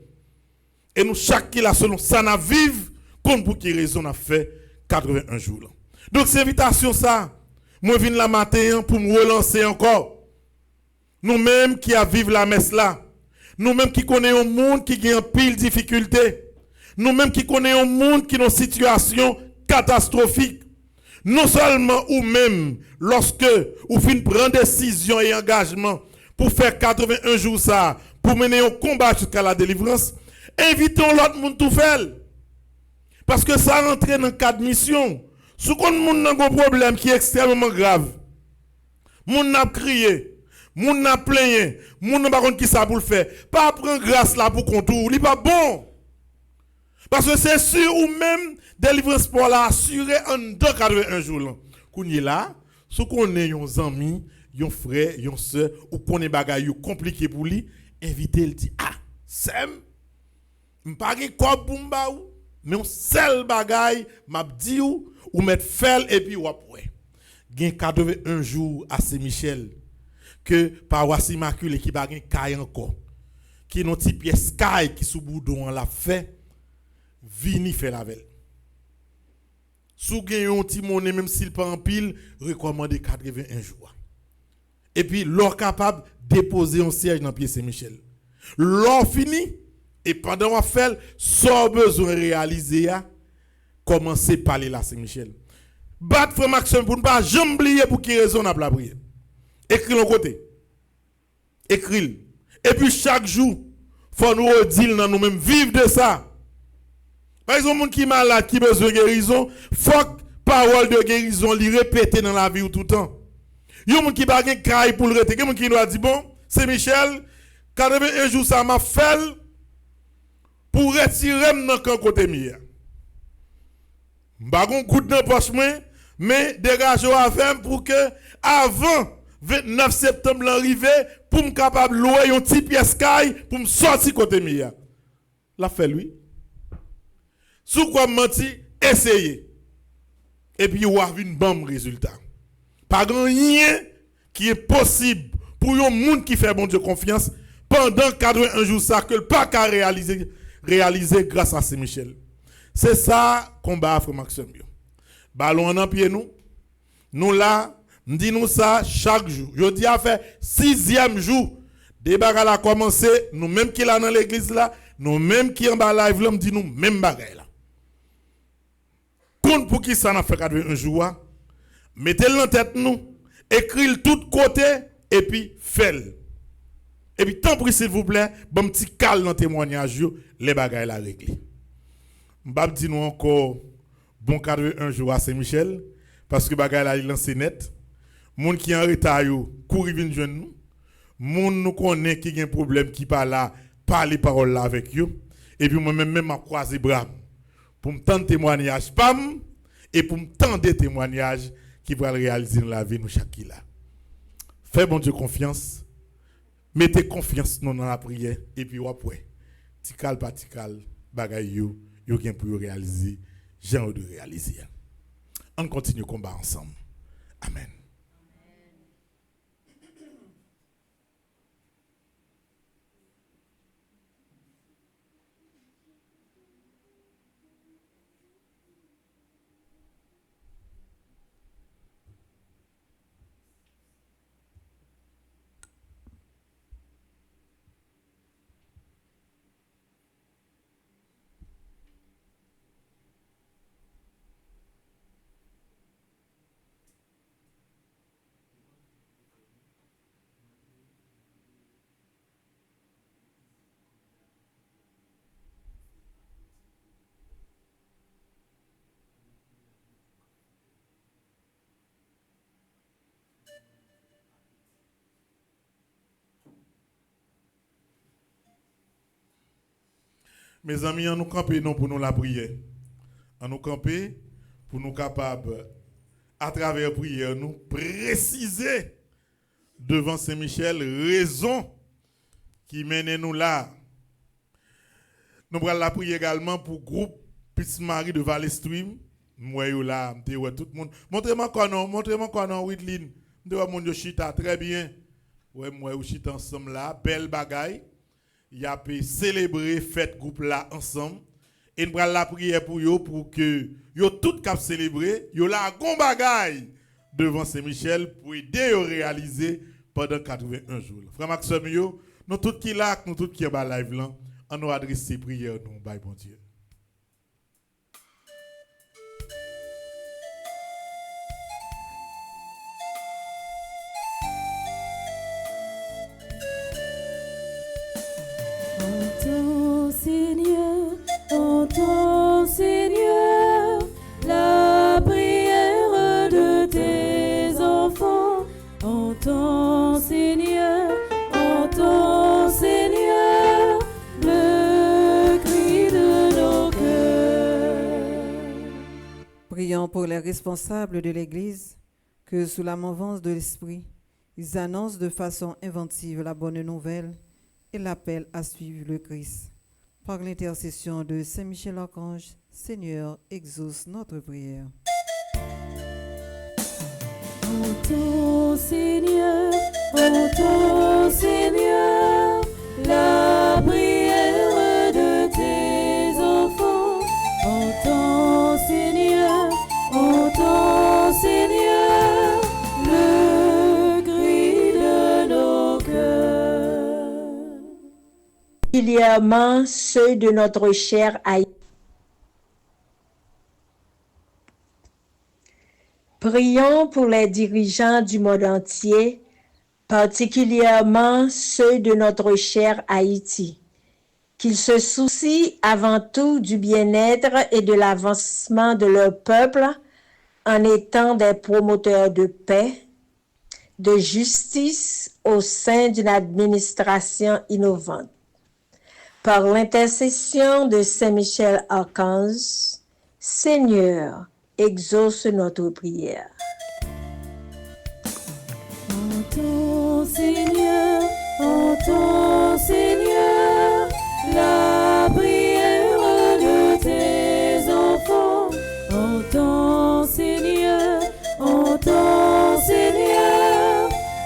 Et nous chaque qui la selon ça n'a vive compte pour qui raison la fait 81 jours. Donc c'est invitation ça. Moi viens la matin pour me relancer encore. Nous-mêmes qui a vivre la messe là. Nous-mêmes qui connaissons un monde qui a pile difficulté. Nous-mêmes qui connaissons un monde qui a une situation catastrophique. Non seulement ou même lorsque vous finissez prendre décision et engagement pour faire 81 jours ça, pour mener un combat jusqu'à la délivrance, invitons l'autre monde tout faire. Parce que ça rentre dans le cadre de mission. Si on a un problème qui est extrêmement grave, moun n'a crié, moun n'a plaigné, moun n'a pas contre qui ça pour le faire. Pas prendre grâce là pour contour, il pas bon. Parce que c'est sûr ou même délivrance pour la assurer en 281 jours. Qu'on est là, si on est un ami, un frère, une soeur, ou qu'on est bagay compliqué pour lui, inviter le dit Sem, m'pa gen quoi pour m'ba ou, mais on seul bagay m'a dit ou mettre fel et puis ou après. Gen 81 jours à Saint-Michel que paroisse immaculée qui ba gen kay encore. Qui non ti pièce kay qui sous boudon la fait vini fait la veille. Sou gen yon ti monnaie même s'il pas en pile, recommandé 81 jours. Et puis l'or capable déposer un siège dans pied Saint-Michel. L'or fini et pendant on fait sans besoin réaliser commencer parler là Saint-Michel. Bat frère Maxime pour ne pas jamais oublier pour qui raison on a la prière. Écris le côté. Écris. Et puis chaque jour faut nous redire dans nous-mêmes vivre de ça. Par exemple, monde qui est malade, qui a besoin de guérison, faut que parole de guérison li répéter dans la vie tout le temps. Yon monde qui pas gen caille pour le rete, yon monde qui doit dire bon, c'est Michel, 81 jours ça m'a fait pour retirer dans kan côté mien. M'pa gon gout dans poche mais dégage avec pour que avant 29 septembre l'arrivée pour me capable louer un petit pièce caille pour me sortir côté mien. La fait lui. Sous quoi menti, essayez. Et puis, vous avez un bon résultat. Pas rien qui est possible pour un monde qui fait bon Dieu confiance pendant 81 jours, ça que le pas qu'à réaliser grâce à Saint-Michel. C'est ça qu'on bat frère Maxime. Ballon en pied nous. Nous là, nous nous ça chaque jour. Je dis à faire 6e jour. Débat a commencé, nous même qui là dans l'église là, nous même qui en bas live là, nous dit nous même bagaille là. Compte pour qui ça n'a fait 81 jours. Mettez-le en tête nous, écrivez-le tout côté et puis faites-le. Et puis tant pis s'il vous plaît, bon petit calme dans témoignage les bagailles la réglé. M'bab dit nous encore bon 81 jours à Saint-Michel parce que bagaille la lancé net. Moun qui en retard yo courir vinn joindre nous. Moun nous connaît qui a un problème qui pas là, parler parole là avec yo et puis moi même m'a croiser bras pour me tendre témoignage pam et pour me tendre des témoignages qui vont réaliser dans la vie nous chaque là. Fais bon Dieu confiance. Mettez confiance dans la prière et puis après tikal patikal bagay yo gen pour réaliser, j'ai de réaliser. On continue le combat ensemble. Amen. Mes amis, on nous camper non pour nous la prière. On nous camper pour nous capables, à travers la prière, nous préciser devant Saint-Michel raison qui mène nous là. Nous allons la prier également pour le groupe Petite Marie de Valley Stream. Moi là, tout le monde. Montrez-moi quoi non, Whitlin. M'te mon chita très bien. Ouais, moi chita ensemble là, belle bagaille. Y a pu célébrer fête groupe là ensemble et nous allons la prière pour yo pour que yo tout cap célébrer yo la gon bagaille devant Saint-Michel pour aider yo réaliser pendant 81 jours. Frère Maxime yo, nous tout qui là, nous tout qui ba live là, on nous adresser prière nous bye bon Dieu. Entends, Seigneur, la prière de tes enfants. Entends, Seigneur, le cri de nos cœurs. Prions pour les responsables de l'Église, que sous la mouvance de l'Esprit, ils annoncent de façon inventive la bonne nouvelle et l'appellent à suivre le Christ. Par l'intercession de Saint Michel Archange, Seigneur, exauce notre prière. Entends, Seigneur, la prière de tes enfants. Entends, Seigneur, le cri de nos cœurs. Particulièrement ceux de notre cher Haïti. Prions pour les dirigeants du monde entier, particulièrement ceux de notre cher Haïti, qu'ils se soucient avant tout du bien-être et de l'avancement de leur peuple en étant des promoteurs de paix, de justice au sein d'une administration innovante. Par l'intercession de Saint Michel Archange, Seigneur, exauce notre prière. Entends, Seigneur, la prière de tes enfants. Entends, Seigneur,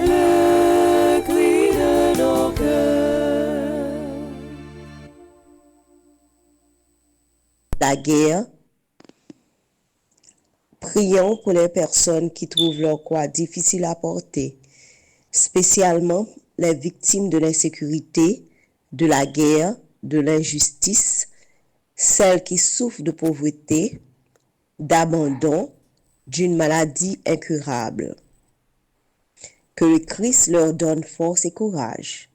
le cri de nos cœurs. La guerre. Prions pour les personnes qui trouvent leur croix difficile à porter, spécialement les victimes de l'insécurité, de la guerre, de l'injustice, celles qui souffrent de pauvreté, d'abandon, d'une maladie incurable. Que le Christ leur donne force et courage.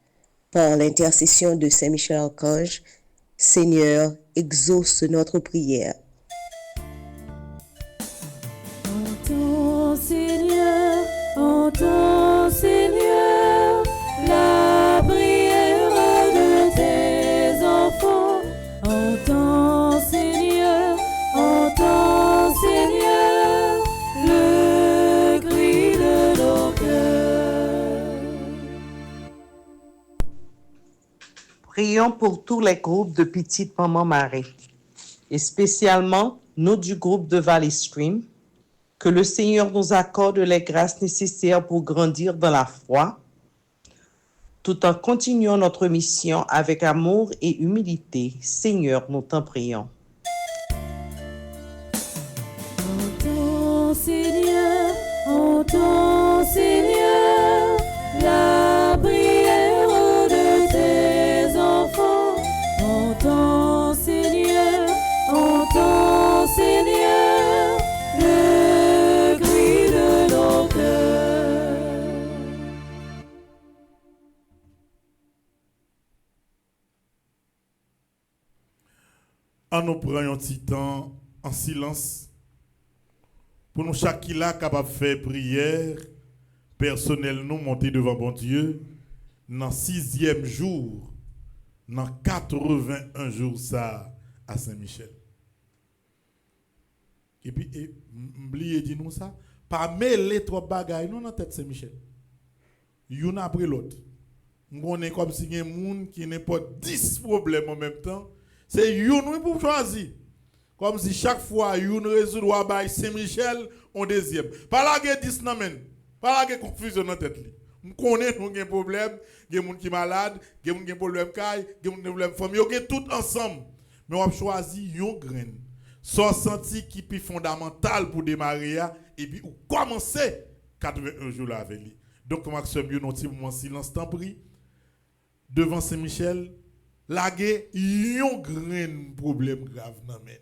Par l'intercession de Saint Michel Archange, Seigneur, exauce notre prière. Entends, Seigneur, la prière de tes enfants. Entends, Seigneur, le cri de nos cœurs. Prions pour tous les groupes de Petite Maman Marie, et spécialement nous du groupe de Valley Stream, que le Seigneur nous accorde les grâces nécessaires pour grandir dans la foi, tout en continuant notre mission avec amour et humilité. Seigneur, nous t'en prions. Entends, Seigneur, la prière de tes enfants. Entends, Seigneur, le cri de nos cœurs. En nous prenant un petit temps en silence, pour nous chacun capable de faire prière personnelle, nous monter devant bon Dieu dans 6e jour, dans 81 jours ça à Saint-Michel. Et puis, oubliez dit nous ça, pas mêler trois bagailles nous dans tête Saint-Michel. Une après l'autre. On est comme si il y a des gens qui n'ont pas 10 problèmes en même temps. C'est une pour choisir. Comme si chaque fois, une résout à Saint-Michel, on deuxième. Pas là qu'il y a 10 namen. Pas là qu'il y a confusion dans la tête. On connaît nous des problèmes, il y a des gens qui sont malades, il y a des gens qui ont des problèmes caille, il y a des problèmes famille, il y a tout ensemble. Mais on a choisi une graine. Soit senti qui est fondamental pour démarrer et puis ou commencer 81 jours là avec lui. Donc Maxime, nous petit moment silence temps pris devant Saint-Michel, laguer un grand problème grave nan men.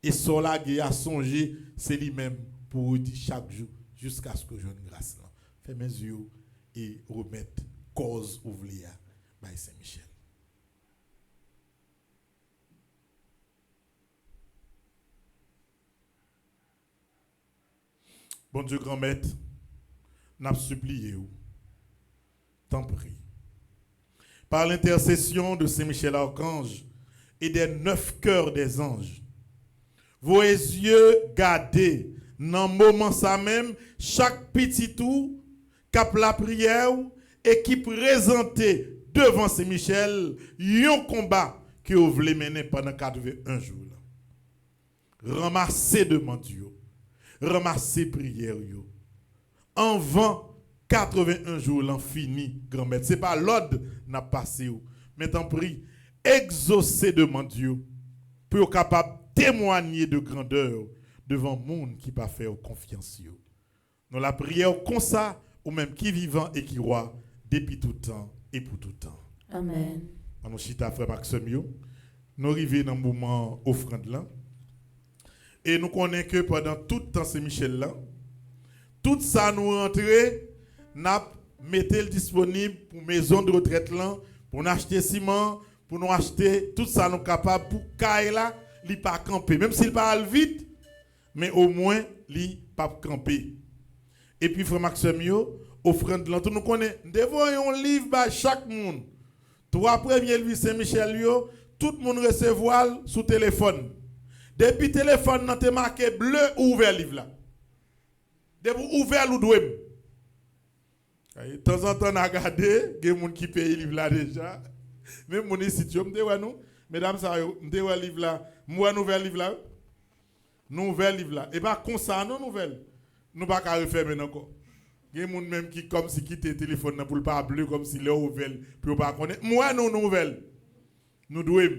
Et ça laguer à songer, c'est lui-même pour dire chaque jour jusqu'à ce que je ne grâce là. Fais mes yeux et remettre cause ouvrière by Saint-Michel. Bon Dieu grand maître, n'a supplié ou. T'en prie. Par l'intercession de Saint-Michel Archange et des 9 cœurs des anges, vos yeux gardez dans le moment ça même chaque petit tout cap la prière et qui présentait devant Saint-Michel un combat que vous voulez mener pendant 81 jours. Ramassez demande Dieu. Ramassez prière yo. En vent 81 jours l'an fini grand-mère. C'est pas l'ordre n'a passé ou. Mais t'en prie, exaucez demande Dieu pour capable témoigner de grandeur devant monde qui pas faire confiance yo. Nous la prière comme ça ou même qui vivant et qui roi depuis tout temps et pour tout temps. Amen. Nous chita frère Maxime yo. Nous arrivons dans le moment offrande là. Et nous connaissons que pendant tout le temps Saint-Michel là, tout ça nous rentrer, nous mettons disponible pour maison de retraite là, pour nous acheter ciment, pour nous acheter tout ça nous capable pour caille là, li pas camper, même s'il parle vite, mais au moins li pas camper. Et puis frère Maxime yo, offrande là, tout nous connaît, devons un livre par chaque monde. 3 premiers livres Saint-Michel yo, tout le monde recevoir sous téléphone. Depuis le téléphone, vous avez marqué bleu ou ouvert livre là. Depuis ouvert ou doué. De temps en temps, on a regardé, il y a des gens qui payent le livre là déjà. Même mon ici, je me dis, nous, mesdames, ça, je me dis, le livre là, moi, ouvert livre là. Nous ouvert livre là. Et pas comme ça, non, nouvelle. Nous pas qu'à refermer encore. Il y a des gens même qui, comme si quitte le téléphone pour le pas bleu, comme si l'heure ouvert, pour pas connaître. Moi, nous, nouvelle. Nous devons.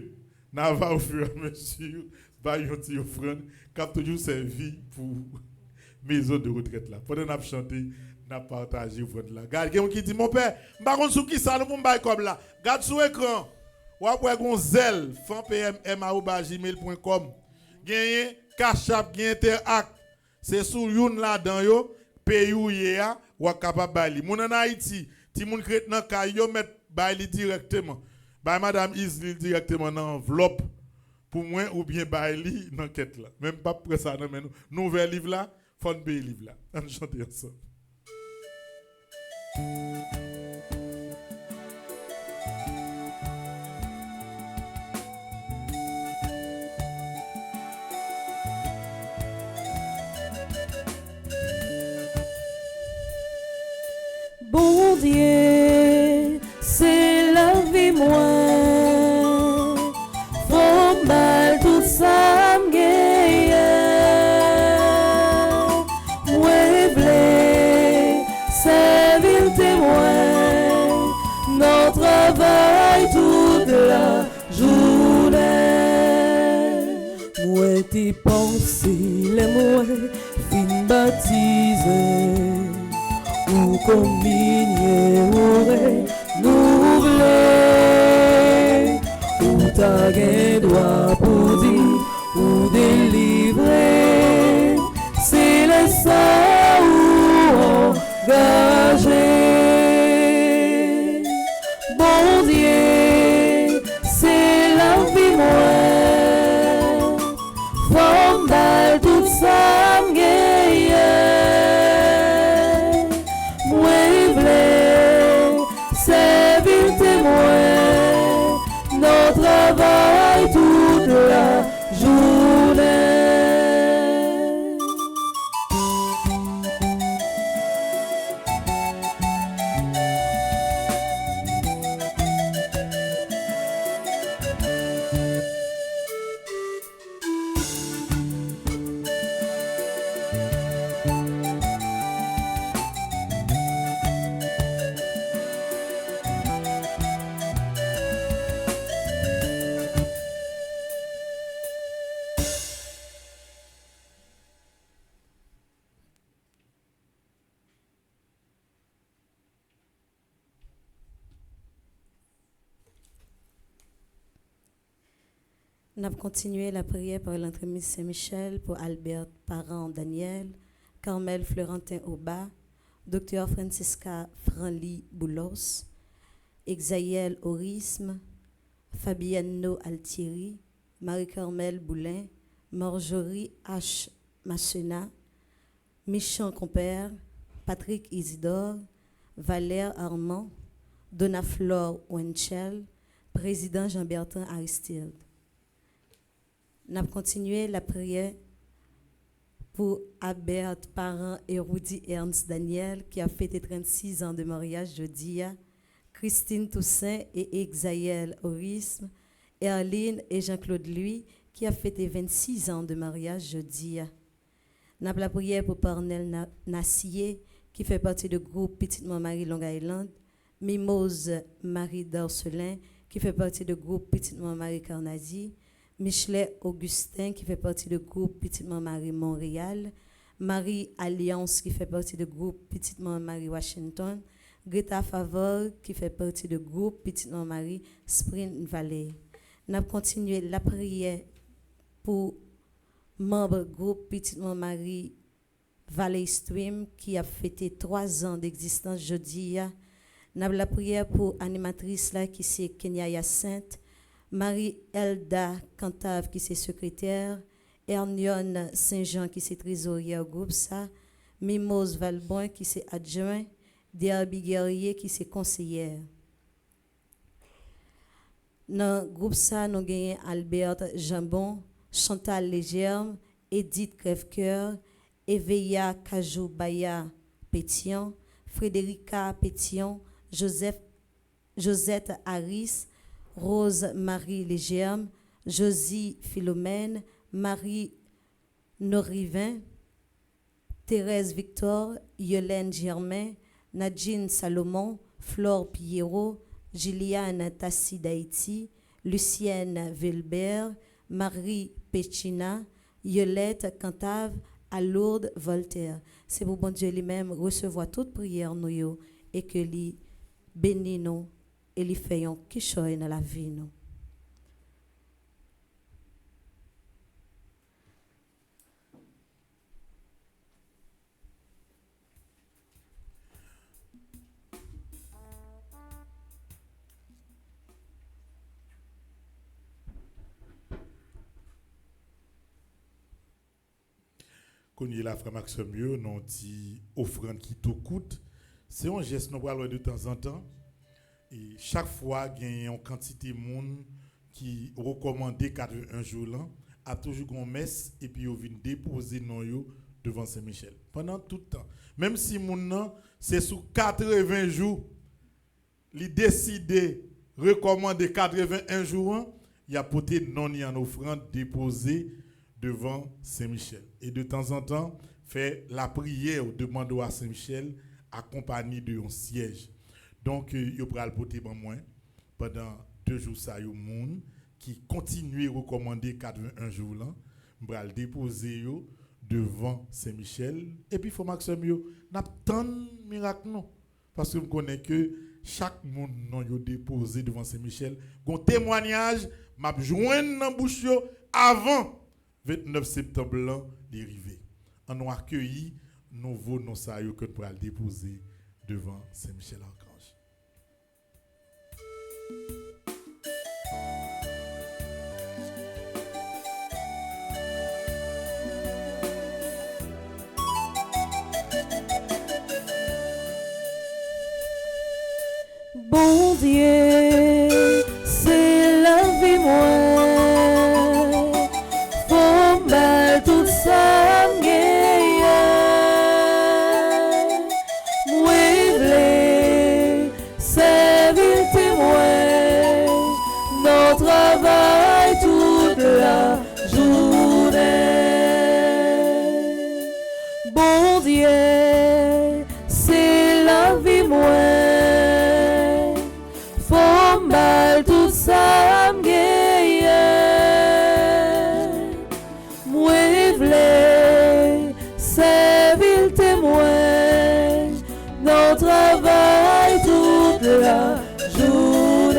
Nous allons au fur et à mesure. Bah, yon ti offrande, cap toujours servi pour maison de retraite là. Pendant n'a chanté, n'a partagé offrande là. Regarde, quelqu'un qui dit mon père, m'pa konn sou ki ça nous m'bay comme là. Regarde sous écran. Ou après gon zel fanpm@gmail.com. Gagné Cash App, gagné Interact. C'est sous yon là dans yo, paye ou ya, ou capable bay li. Moun en Haïti, ti moun krete nan kay yo met bay li directement. Bay madame Isli directement dans enveloppe. Pour moi, ou bien baili dans l'enquête là. Même pas pour ça, non, mais nous ouvert livre là, faut nous payer livre là. On chante ensemble. Bon Dieu, c'est la vie moi. travail toute la journée. Moi t'y pensé, les moi fin baptisé, ou combiner ou renouveler, ou t'as gain droit pour dire, ou délivrer, c'est le sang ou engagé. Bon Dieu, c'est la vie moi. From bal tout ça m'gaye. Moi v'lais servir témoin. Notre travail toute la journée. Nous avons continué la prière par l'entremise Saint-Michel pour Albert Parent Daniel, Carmel Florentin Auba, Dr Francisca Franly Boulos, Exaïel Orisme, Fabiano Altieri, Marie-Carmel Boulin, Marjorie H. Machena, Michon Compère, Patrick Isidore, Valère Armand, Donna Flore Wenchel, Président Jean-Bertrand Aristide. Nous avons continué la prière pour Albert Parent et Rudy Ernst Daniel qui a fêté 36 ans de mariage jeudi, Christine Toussaint et Exaïel Orisme, Erline et Jean-Claude Louis qui a fêté 26 ans de mariage jeudi. Nous avons la prière pour Parnell Nassier qui fait partie du groupe Petite Marie Long Island, Mimose Marie Darcelin qui fait partie du groupe Petite Marie Carnazy, Michelet Augustin qui fait partie du groupe Petite Marie Montréal, Marie Alliance qui fait partie du groupe Petite Marie Washington, Greta Favor qui fait partie du groupe Petite Marie Spring Valley. Nous avons continué la prière pour membre groupe Petite Marie Valley Stream qui a fêté 3 ans d'existence jeudi. Nous avons la prière pour animatrice là qui c'est Kenya Hyacinthe, Marie-Elda Cantave qui c'est secrétaire, Hermione Saint-Jean qui c'est trésorier au groupe ça, Mimose Valbon qui c'est adjoint, Derby Guerrier qui c'est conseillère. Dans le groupe ça, nous avons Albert Jambon, Chantal Légère, Edith Crèvecoeur, Eveya Kajou Baya Pétion, Frédérica Pétion, Josette Harris, Rose Marie Légère, Josie Philomène, Marie Norivin, Thérèse Victor, Yolène Germain, Nadine Salomon, Flore Pierrot, Gilliane Tassi d'Haïti, Lucienne Vilbert, Marie Pechina, Yolette Cantave, à Lourdes Voltaire. C'est pour bon Dieu lui-même recevoir toute prière nous et que lui bénisse nous et lui fait un qui choisit dans la vie nous. Qu'on y est là, frère Maxime, nous dit offrande qui tout coûte. C'est un geste nous parlons de temps en temps. Et chaque fois, il y a une quantité de monde qui recommande 81 jours là, a toujours une messe et puis ils viennent déposer nous devant Saint-Michel. Pendant tout le temps. Même si mon c'est sous 80 jours, il décide de recommander 81 jours, il y a porté non en offrande déposée devant Saint-Michel. Et de temps en temps, fait la prière demandant à Saint-Michel accompagné d'un siège. Donc, il y a le porter ban moins. pendant 2 jours, ça y a monde qui continue à recommander 81 jours là, je vais le déposer yo devant Saint-Michel. Et puis, il faut maximum yo, n'a pas tant de miracle non. Parce que je connais que chaque monde non yo déposé devant Saint-Michel, un témoignage m'a joindre dans bouche yo avant 29 septembre là d'arriver. On a accueilli nouveau non ça yo que pour le déposer devant Saint-Michel Archange. Bon Dieu, c'est la vie moi, faut mal tout ça m'gagne. Moi v'lais servir témoin, notre travail toute la journée. Bon Dieu, c'est la vie moi. Tout ça m'gagne. Moi v'lais servir témoin, notre travail toute la journée.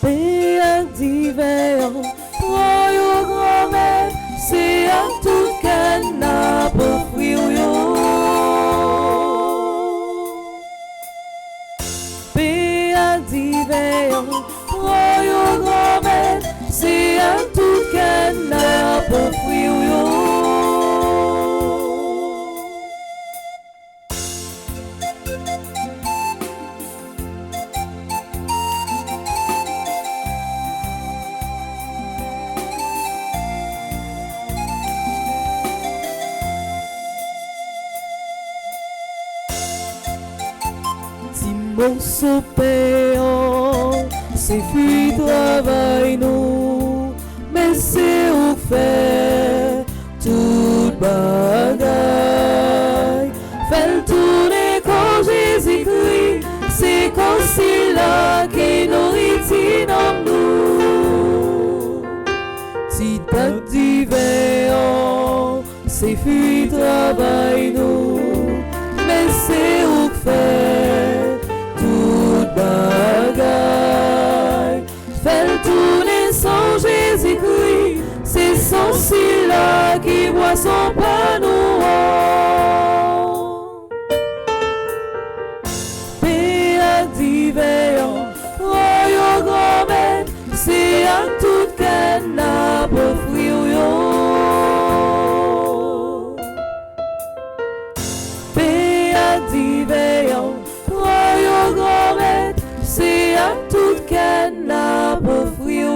Pays divers, royaume grand-mère, c'est à tout canap fruit yo. Pays divers, royaume grand-mère, c'est à tout canap fruit yo. Mon souper, c'est fuit travail nous, mais c'est où faire toute bagaille. Fait le tourner quand Jésus-Christ, c'est comme si là qui nourrit dans nous. Si t'as d'hiver, c'est fuit travail nous, mais c'est où faire bagaille. Fait le tourner sans Jésus-Christ, c'est son là qui boit son panneau. Pays à divers, royaume grand-mère, c'est à tout canap fruit yo. Pays à divers, royaume grand-mère, c'est à tout canap fruit yo.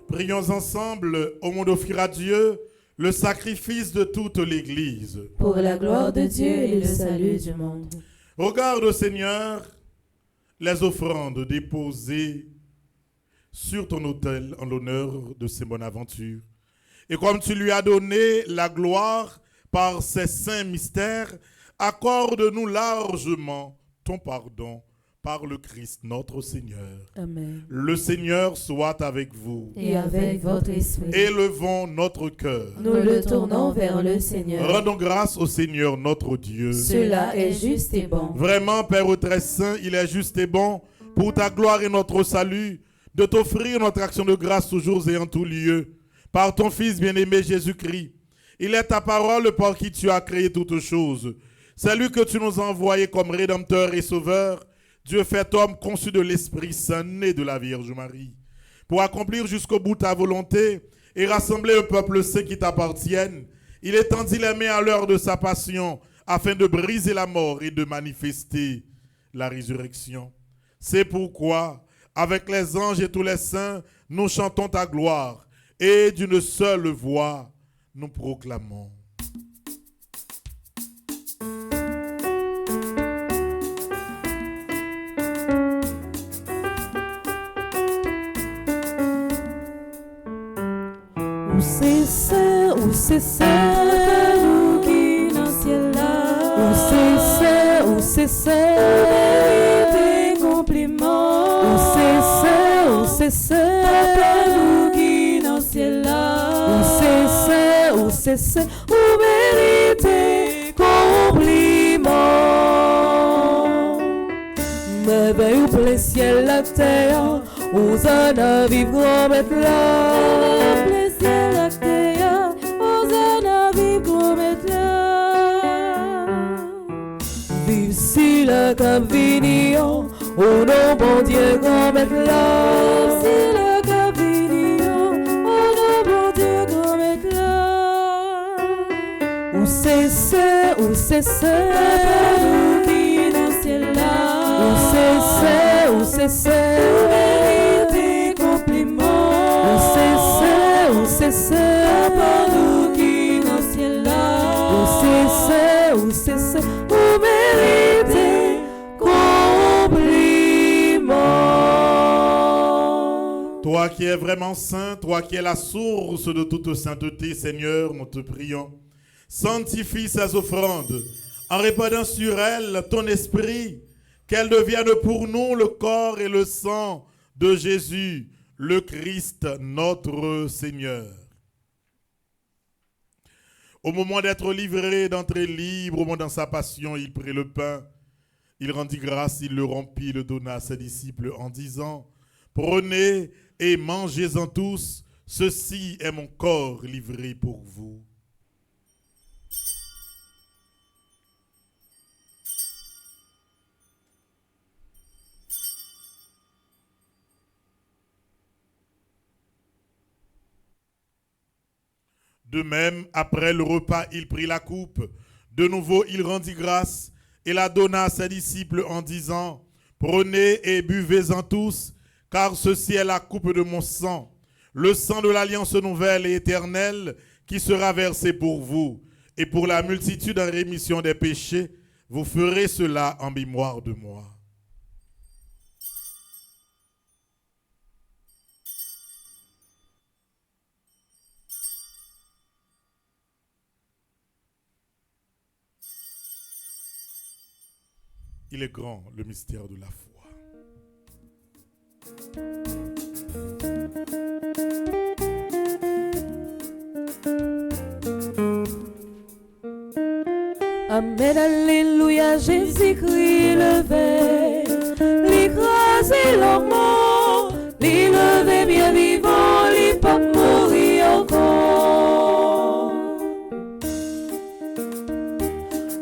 Prions ensemble au monde offrir à Dieu le sacrifice de toute l'Église. Pour la gloire de Dieu et le salut du monde. Regarde, Seigneur, les offrandes déposées sur ton autel en l'honneur de ces bonnes aventures. Et comme tu lui as donné la gloire par ces saints mystères, accorde-nous largement ton pardon par le Christ notre Seigneur. Amen. Le Seigneur soit avec vous. Et avec votre esprit, Élevons notre cœur. nous le tournons vers le Seigneur. Rendons grâce au Seigneur notre Dieu. Cela est juste et bon. Vraiment, Père très saint, il est juste et bon, pour ta gloire et notre salut, de t'offrir notre action de grâce toujours et en tout lieu, par ton Fils bien-aimé Jésus-Christ. Il est ta parole par qui tu as créé toutes choses. C'est lui que tu nous as envoyé comme Rédempteur et Sauveur, Dieu fait homme conçu de l'Esprit Saint, né de la Vierge Marie, pour accomplir jusqu'au bout ta volonté et rassembler un peuple saint qui t'appartienne. Il étendit les mains à l'heure de sa passion, afin de briser la mort et de manifester la résurrection. C'est pourquoi, avec les anges et tous les saints, nous chantons ta gloire, et d'une seule voix, nous proclamons. Où c'est ça, nous qui dans le ciel là. Où c'est ça, vérité, compliment. Où c'est ça, nous qui dans le ciel là. Où c'est ça, où vérité, compliment. Merveille ou plein ciel la terre, où ça n'a vivre mettre là. Plein ciel la terre, où ça n'a vivre mettre là. Vive si la cap vini, oh non bon Dieu grand mettre là. Vive si la cap vini, oh non bon Dieu grand mettre là. Où c'est ça, nous qui dans le ciel là. Où c'est ça, vérité, compliment. Où c'est ça, papa nous qui dans le ciel là. Où c'est ça, où vérité, compliment. Toi qui es vraiment saint, toi qui es la source de toute sainteté, Seigneur, nous te prions. Sanctifie ces offrandes en répandant sur elles ton esprit, qu'elles deviennent pour nous le corps et le sang de Jésus, le Christ, notre Seigneur. Au moment d'être livré, d'entrer libre, au moment dans sa passion, il prit le pain, il rendit grâce, il le rompit, il le donna à ses disciples en disant, « Prenez et mangez-en tous, ceci est mon corps livré pour vous. » De même, après le repas, il prit la coupe. De nouveau, il rendit grâce et la donna à ses disciples en disant, « Prenez et buvez-en tous, car ceci est la coupe de mon sang, le sang de l'alliance nouvelle et éternelle qui sera versé pour vous. Et pour la multitude en rémission des péchés, vous ferez cela en mémoire de moi. » Il est grand, le mystère de la foi. Amen, alléluia, Jésus-Christ levé, l'écrasé l'homme, l'élevé bien vivant, l'y pas mourir encore.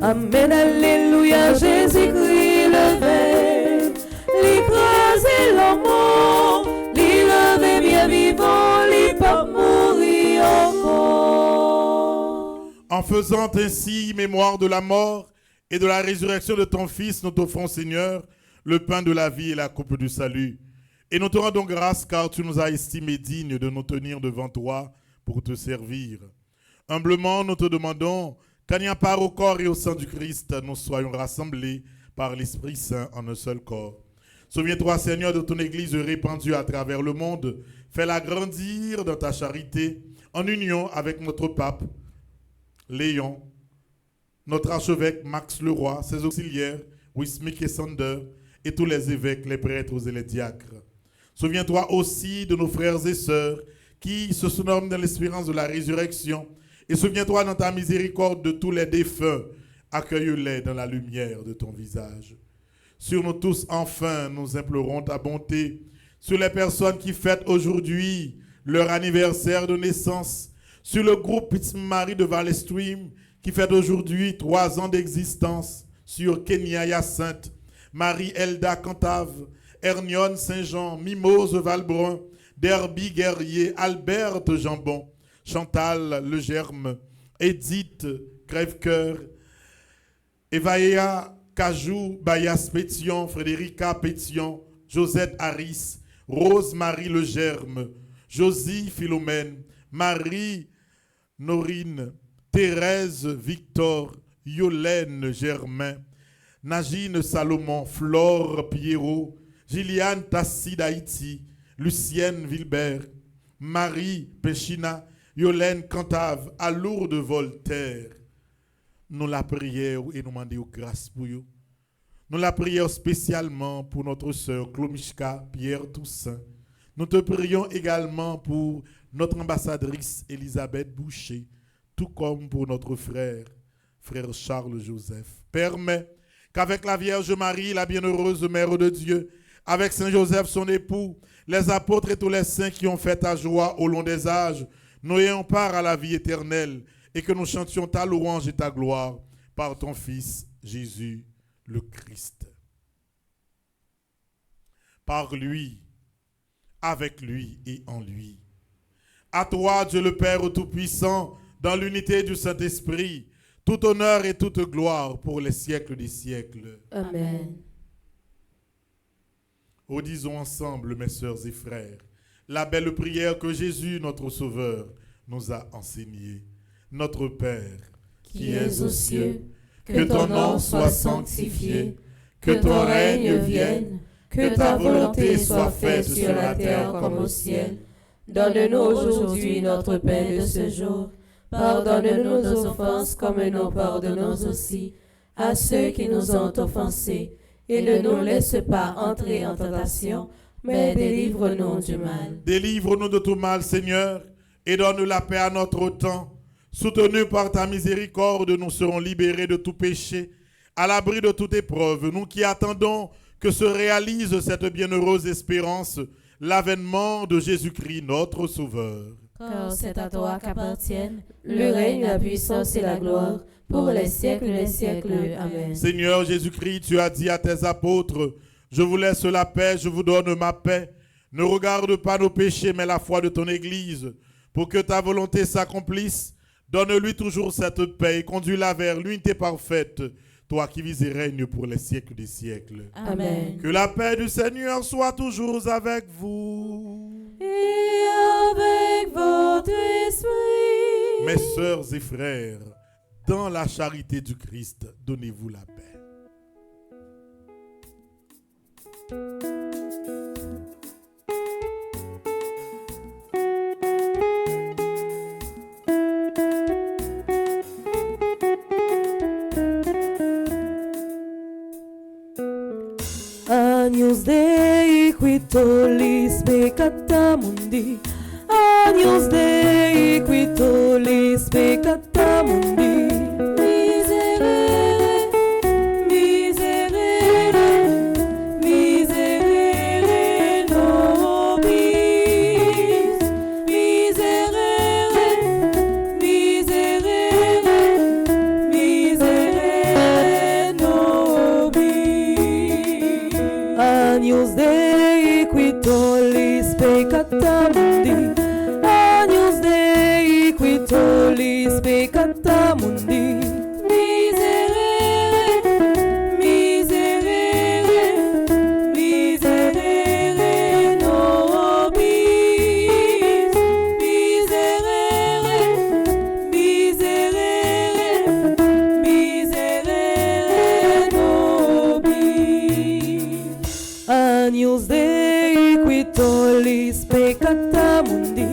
Amen, alléluia, Jésus-Christ levé, l'écrasé l'homme, l'élevé bien vivant, l'y pas mourir encore. En faisant ainsi mémoire de la mort et de la résurrection de ton Fils, nous t'offrons, Seigneur, le pain de la vie et la coupe du salut. Et nous te rendons grâce car tu nous as estimés dignes de nous tenir devant toi pour te servir. Humblement, nous te demandons qu'en y part au corps et au sang du Christ, nous soyons rassemblés par l'Esprit Saint en un seul corps. Souviens-toi, Seigneur, de ton Église répandue à travers le monde. Fais-la grandir dans ta charité, en union avec notre pape, Léon, notre archevêque Max Leroy, ses auxiliaires, Wismick et Sander, et tous les évêques, les prêtres et les diacres. Souviens-toi aussi de nos frères et sœurs qui se surnomment dans l'espérance de la résurrection. Et souviens-toi dans ta miséricorde de tous les défunts. Accueille-les dans la lumière de ton visage. Sur nous tous, enfin, nous implorons ta bonté. Sur les personnes qui fêtent aujourd'hui leur anniversaire de naissance. Sur le groupe Petite Marie de Valley Stream qui fête aujourd'hui 3 ans d'existence. Sur Kenya Hyacinthe, Marie Elda Cantave, Hermione Saint-Jean, Mimose Valbrun, Derby Guerrier, Albert Jambon, Chantal Le Germe, Edith Crèvecoeur, Evaïa Cajou, Bayas Pétion, Frédérica Pétion, Josette Harris, Rose-Marie Le Germe, Josie Philomène, Marie Norine, Thérèse Victor, Yolène Germain, Nagine Salomon, Flore Pierrot, Gilliane Tassi d'Haïti, Lucienne Vilbert, Marie Péchina, Yolène Cantave, Alourde Voltaire. Nous la prions et nous demandons grâce pour eux. Nous la prions spécialement pour notre sœur Clomishka Pierre Toussaint. Nous te prions également pour notre ambassadrice Elisabeth Boucher, tout comme pour notre frère Charles Joseph. Permets qu'avec la Vierge Marie, la bienheureuse Mère de Dieu, avec Saint Joseph son époux, les apôtres et tous les saints qui ont fait ta joie au long des âges, nous ayons part à la vie éternelle et que nous chantions ta louange et ta gloire par ton Fils Jésus le Christ. Par lui, avec lui et en lui. À toi, Dieu le Père Tout-Puissant, dans l'unité du Saint-Esprit, tout honneur et toute gloire pour les siècles des siècles. Amen. Oh, disons ensemble, mes sœurs et frères, la belle prière que Jésus, notre Sauveur, nous a enseignée. Notre Père, qui es aux cieux, que ton nom soit sanctifié, que ton règne vienne, que ta volonté soit faite sur la terre comme au ciel. Donne-nous aujourd'hui notre pain de ce jour. Pardonne-nous nos offenses comme nous pardonnons aussi à ceux qui nous ont offensés. Et ne nous laisse pas entrer en tentation, mais délivre-nous du mal. Délivre-nous de tout mal, Seigneur, et donne la paix à notre temps. Soutenus par ta miséricorde, nous serons libérés de tout péché, à l'abri de toute épreuve, nous qui attendons que se réalise cette bienheureuse espérance, l'avènement de Jésus-Christ, notre Sauveur. Car c'est à toi qu'appartiennent le règne, la puissance et la gloire, pour les siècles des siècles. Amen. Seigneur Jésus-Christ, tu as dit à tes apôtres, je vous laisse la paix, je vous donne ma paix. Ne regarde pas nos péchés, mais la foi de ton Église. Pour que ta volonté s'accomplisse, donne-lui toujours cette paix et conduis-la vers l'unité parfaite, toi qui vis et règnes pour les siècles des siècles. Amen. Que la paix du Seigneur soit toujours avec vous. Et avec votre esprit. Mes sœurs et frères, dans la charité du Christ, donnez-vous la paix. Agnus Dei qui tollis peccata mundi. Agnus Dei qui tollis peccata mundi. Miserere, miserere, miserere nobis. Miserere, miserere, miserere nobis. Agnus Dei qui tollis peccata mundi. Agnus Dei qui tollis peccata mundi. Miserere, miserere, miserere nobis. Miserere, miserere, miserere nobis. Agnus Dei qui tollis peccata mundi.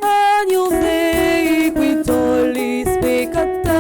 Agnus Dei qui tollis peccata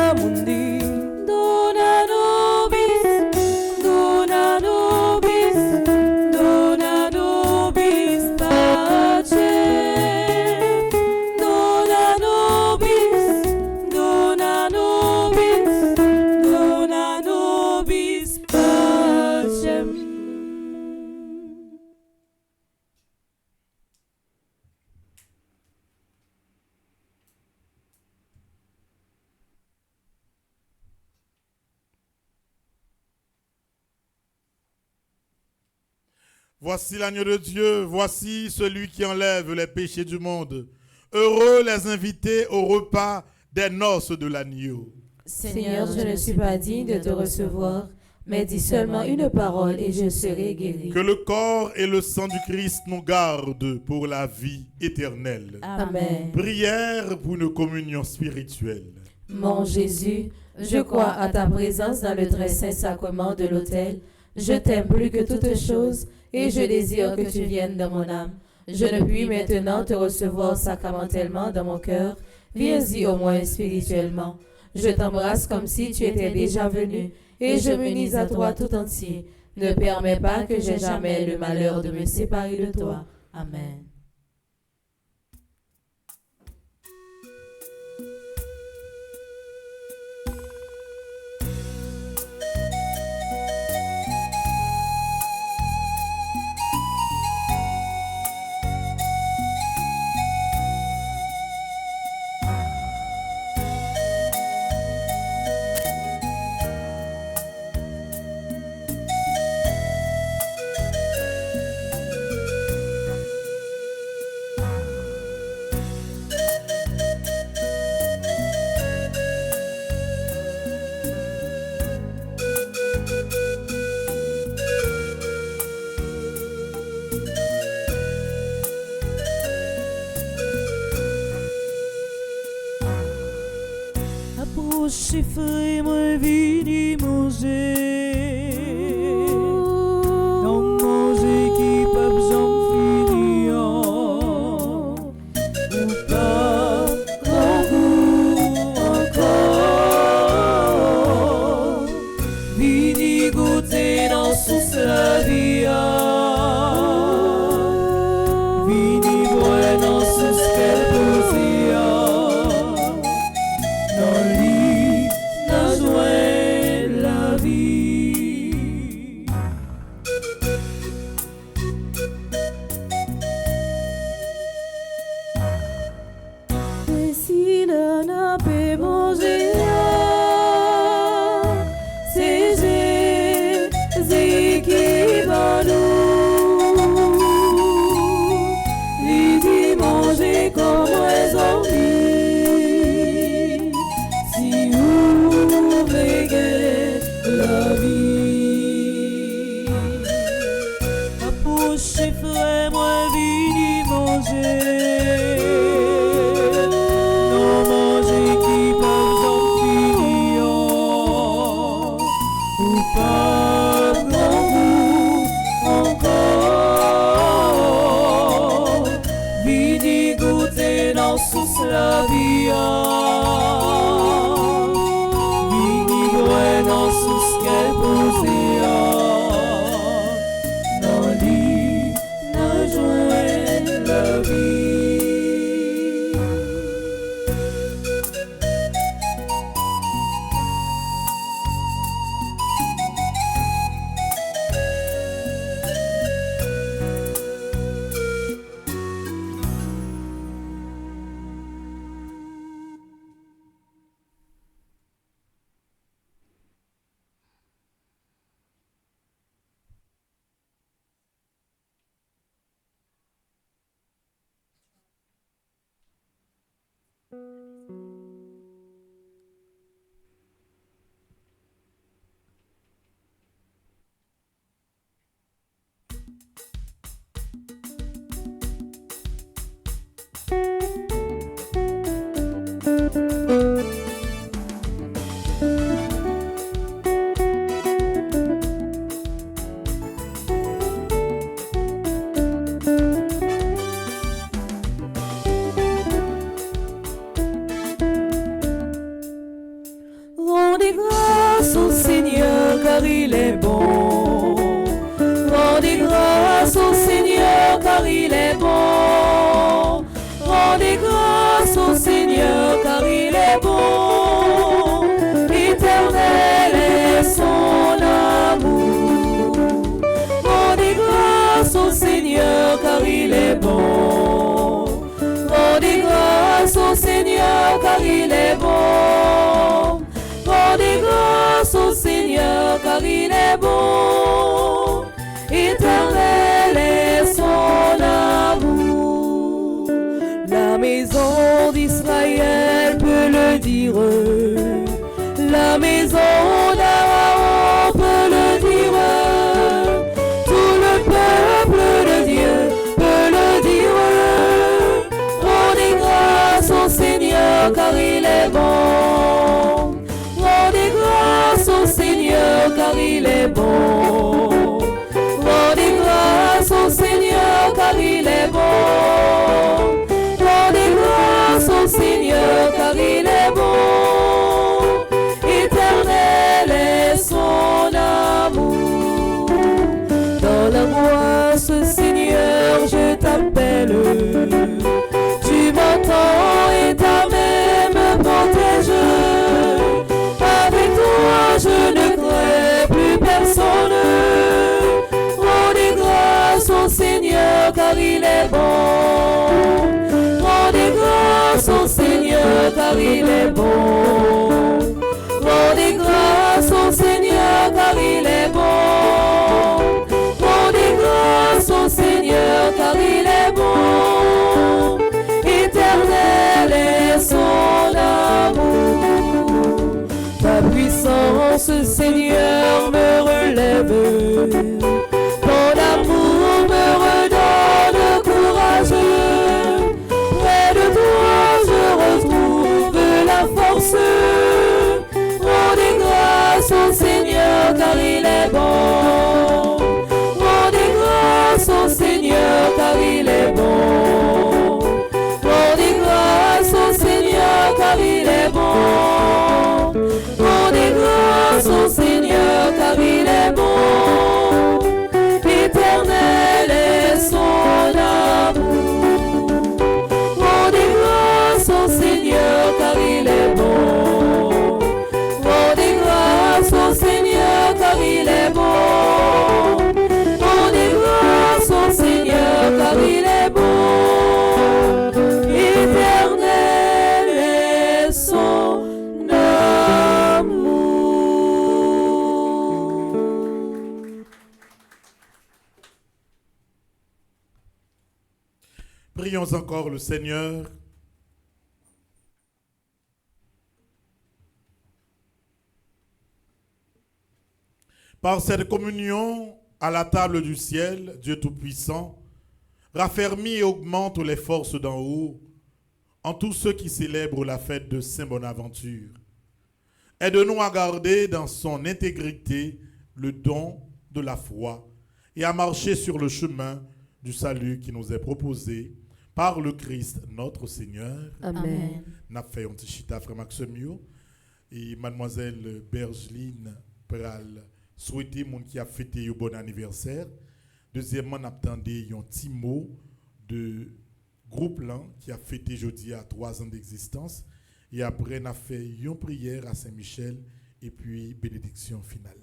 Voici l'agneau de Dieu, voici celui qui enlève les péchés du monde. Heureux les invités au repas des noces de l'agneau. Seigneur, je ne suis pas digne de te recevoir, mais dis seulement une parole et je serai guéri. Que le corps et le sang du Christ nous gardent pour la vie éternelle. Amen. Prière pour une communion spirituelle. Mon Jésus, je crois à ta présence dans le très saint sacrement de l'autel. Je t'aime plus que toute chose et je désire que tu viennes dans mon âme. Je ne puis maintenant te recevoir sacramentellement dans mon cœur. Viens-y au moins spirituellement. Je t'embrasse comme si tu étais déjà venu et je m'unis à toi tout entier. Ne permets pas que j'aie jamais le malheur de me séparer de toi. Amen. Approchez frère, moi vini manger. Donc manger qui peut j'en finir. Ou pas grand goût encore. Vini goûter dans sous la vie. Vini boire dans sous qu'elle posait. Rendez grâce au Seigneur car il est bon. Rendez grâce au Seigneur car il est bon. Rendez grâce au Seigneur car il est bon. Éternel est son amour. Rendez grâce au Seigneur car il est bon. Rendez grâce au Seigneur car il est bon. Rendez grâce au Seigneur car il est bon. Éternel d'Israël peut le dire. La maison d'Aaron peut le dire. Tout le peuple de Dieu peut le dire. Rendez grâce au Seigneur car il est bon. Rendez grâce au Seigneur car il est bon. Rendez grâce au Seigneur car il est bon. Rendez grâce au Seigneur car il est bon. Éternel est son amour. Dans l'angoisse, Seigneur, je t'appelle. Tu m'entends et ta main me protège. Avec toi, je ne crains plus personne. Rendez grâce au Seigneur car il est bon. Rendez grâce au Seigneur car il est bon. Rendez grâce au Seigneur car il est bon. Rendez grâce au Seigneur car il est bon. Éternel est son amour. Ta puissance, Seigneur, me relève. Ton amour me redonne courage. Près de toi, je retrouve la force. Rendez grâce au Seigneur car il est bon. Rendez grâce au Seigneur car il est bon. Rendez grâce au Seigneur car il est bon. Rendez grâce au Seigneur car il est bon. Éternel est son amour. Rendez grâce au Seigneur car il est bon. Rendez grâce au Seigneur car il est bon. Rendez grâce au Seigneur car il est bon. Éternel est son amour. Prions encore le Seigneur. Par cette communion à la table du ciel, Dieu Tout-Puissant, raffermit et augmente les forces d'en haut en tous ceux qui célèbrent la fête de Saint-Bonaventure. Aide-nous à garder dans son intégrité le don de la foi et à marcher sur le chemin du salut qui nous est proposé par le Christ notre Seigneur. Amen. N'a fait un petit chita, frère Maximio, et mademoiselle Bergeline Pral souhaiter mon qui a fêté un bon anniversaire. Deuxièmement, n'a attendu un petit mot de groupe là qui a fêté jeudi à 3 ans d'existence. Et après, n'a fait une prière à Saint-Michel et puis bénédiction finale.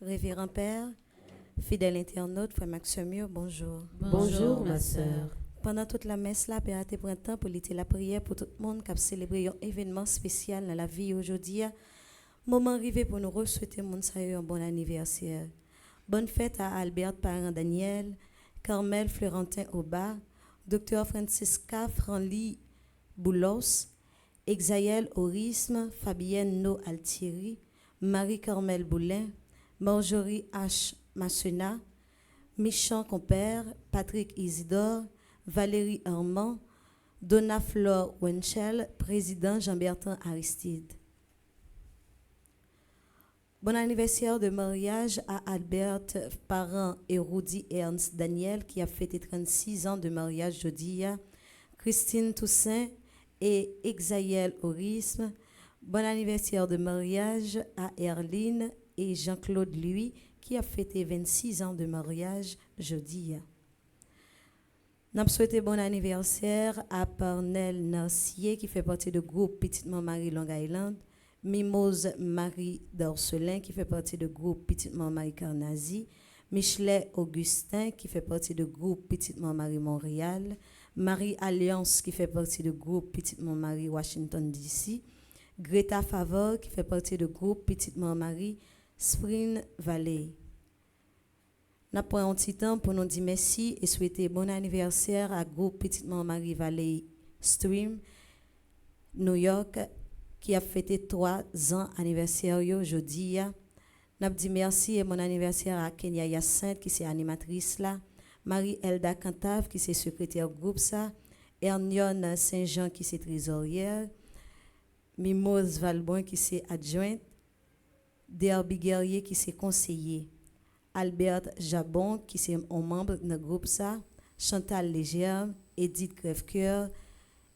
Révérend Père, fidèle internaute, frère Maximio, bonjour. Bonjour, ma sœur. Pendant toute la messe, là, Père, tu prends temps pour l'été la prière pour tout le monde qui a célébré un événement spécial dans la vie aujourd'hui. Moment arrivé pour nous souhaiter un bon anniversaire. Bonne fête à Albert Parent Daniel, Carmel Florentin Aubin, Dr Francisca Franly Boulos, Exaël Aurisme, Fabienne No Altieri, Marie-Carmel Boulin, Marjorie H. Massena, Michon Compère, Patrick Isidore, Valérie Armand, Donna Flore Wenchel, président Jean-Bertrand Aristide. Bon anniversaire de mariage à Albert Parent et Rudy Ernst Daniel qui a fêté 36 ans de mariage jeudi, Christine Toussaint et Exaël Aurisme. Bon anniversaire de mariage à Erline et Jean-Claude Louis qui a fêté 26 ans de mariage jeudi. Nous souhaitons bon anniversaire à Parnell Narcier qui fait partie du groupe Petite Marie Long Island, Mimose Marie d'Orselin qui fait partie du groupe Petite Marie Carnazy, Michelet Augustin qui fait partie du groupe Petite Marie Montréal, Marie Alliance qui fait partie du groupe Petite Marie Washington DC, Greta Favor qui fait partie du groupe Petite Marie Spring Valley. Nous prenons un petit temps pour nous dire merci et souhaiter bon anniversaire à groupe Petite Marie Valley Stream New York qui a fêté 3 ans anniversaire aujourd'hui. Nous dit merci et bon anniversaire à Kenya Yacinthe qui est animatrice là, Marie Elda Cantave qui est secrétaire groupe ça, Hermione Saint-Jean qui est trésorière, Mimose Valbon qui est adjointe, Derby Guerrier qui est conseiller, Albert Jabon qui est un membre de groupe ça, Chantal Légère, Edith Crèvecoeur,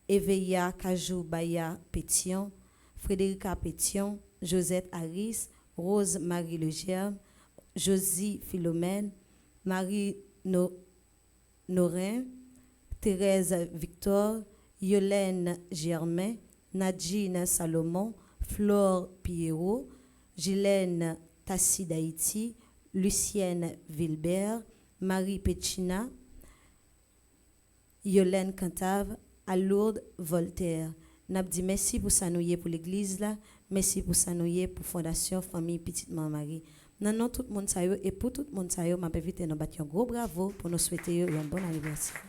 Eveya Kajou Baya Pétion, Frédérica Pétion, Josette Harris, Rose Marie Legère, Josie Philomène, Marie Norin, Thérèse Victor, Yolène Germain, Nadine Salomon, Flore Pierrot, Gilène Tassi d'Haïti, Lucienne Vilbert, Marie Pechina, Yolène Cantave, à Lourdes Voltaire. N'a dit merci pour s'annouiller pour l'église là, merci pour s'annouiller pour Fondation Famille Petite Marie. Non tout le monde ça et pour tout le monde ça m'a invité nous battre un gros bravo pour nous souhaiter un bon anniversaire.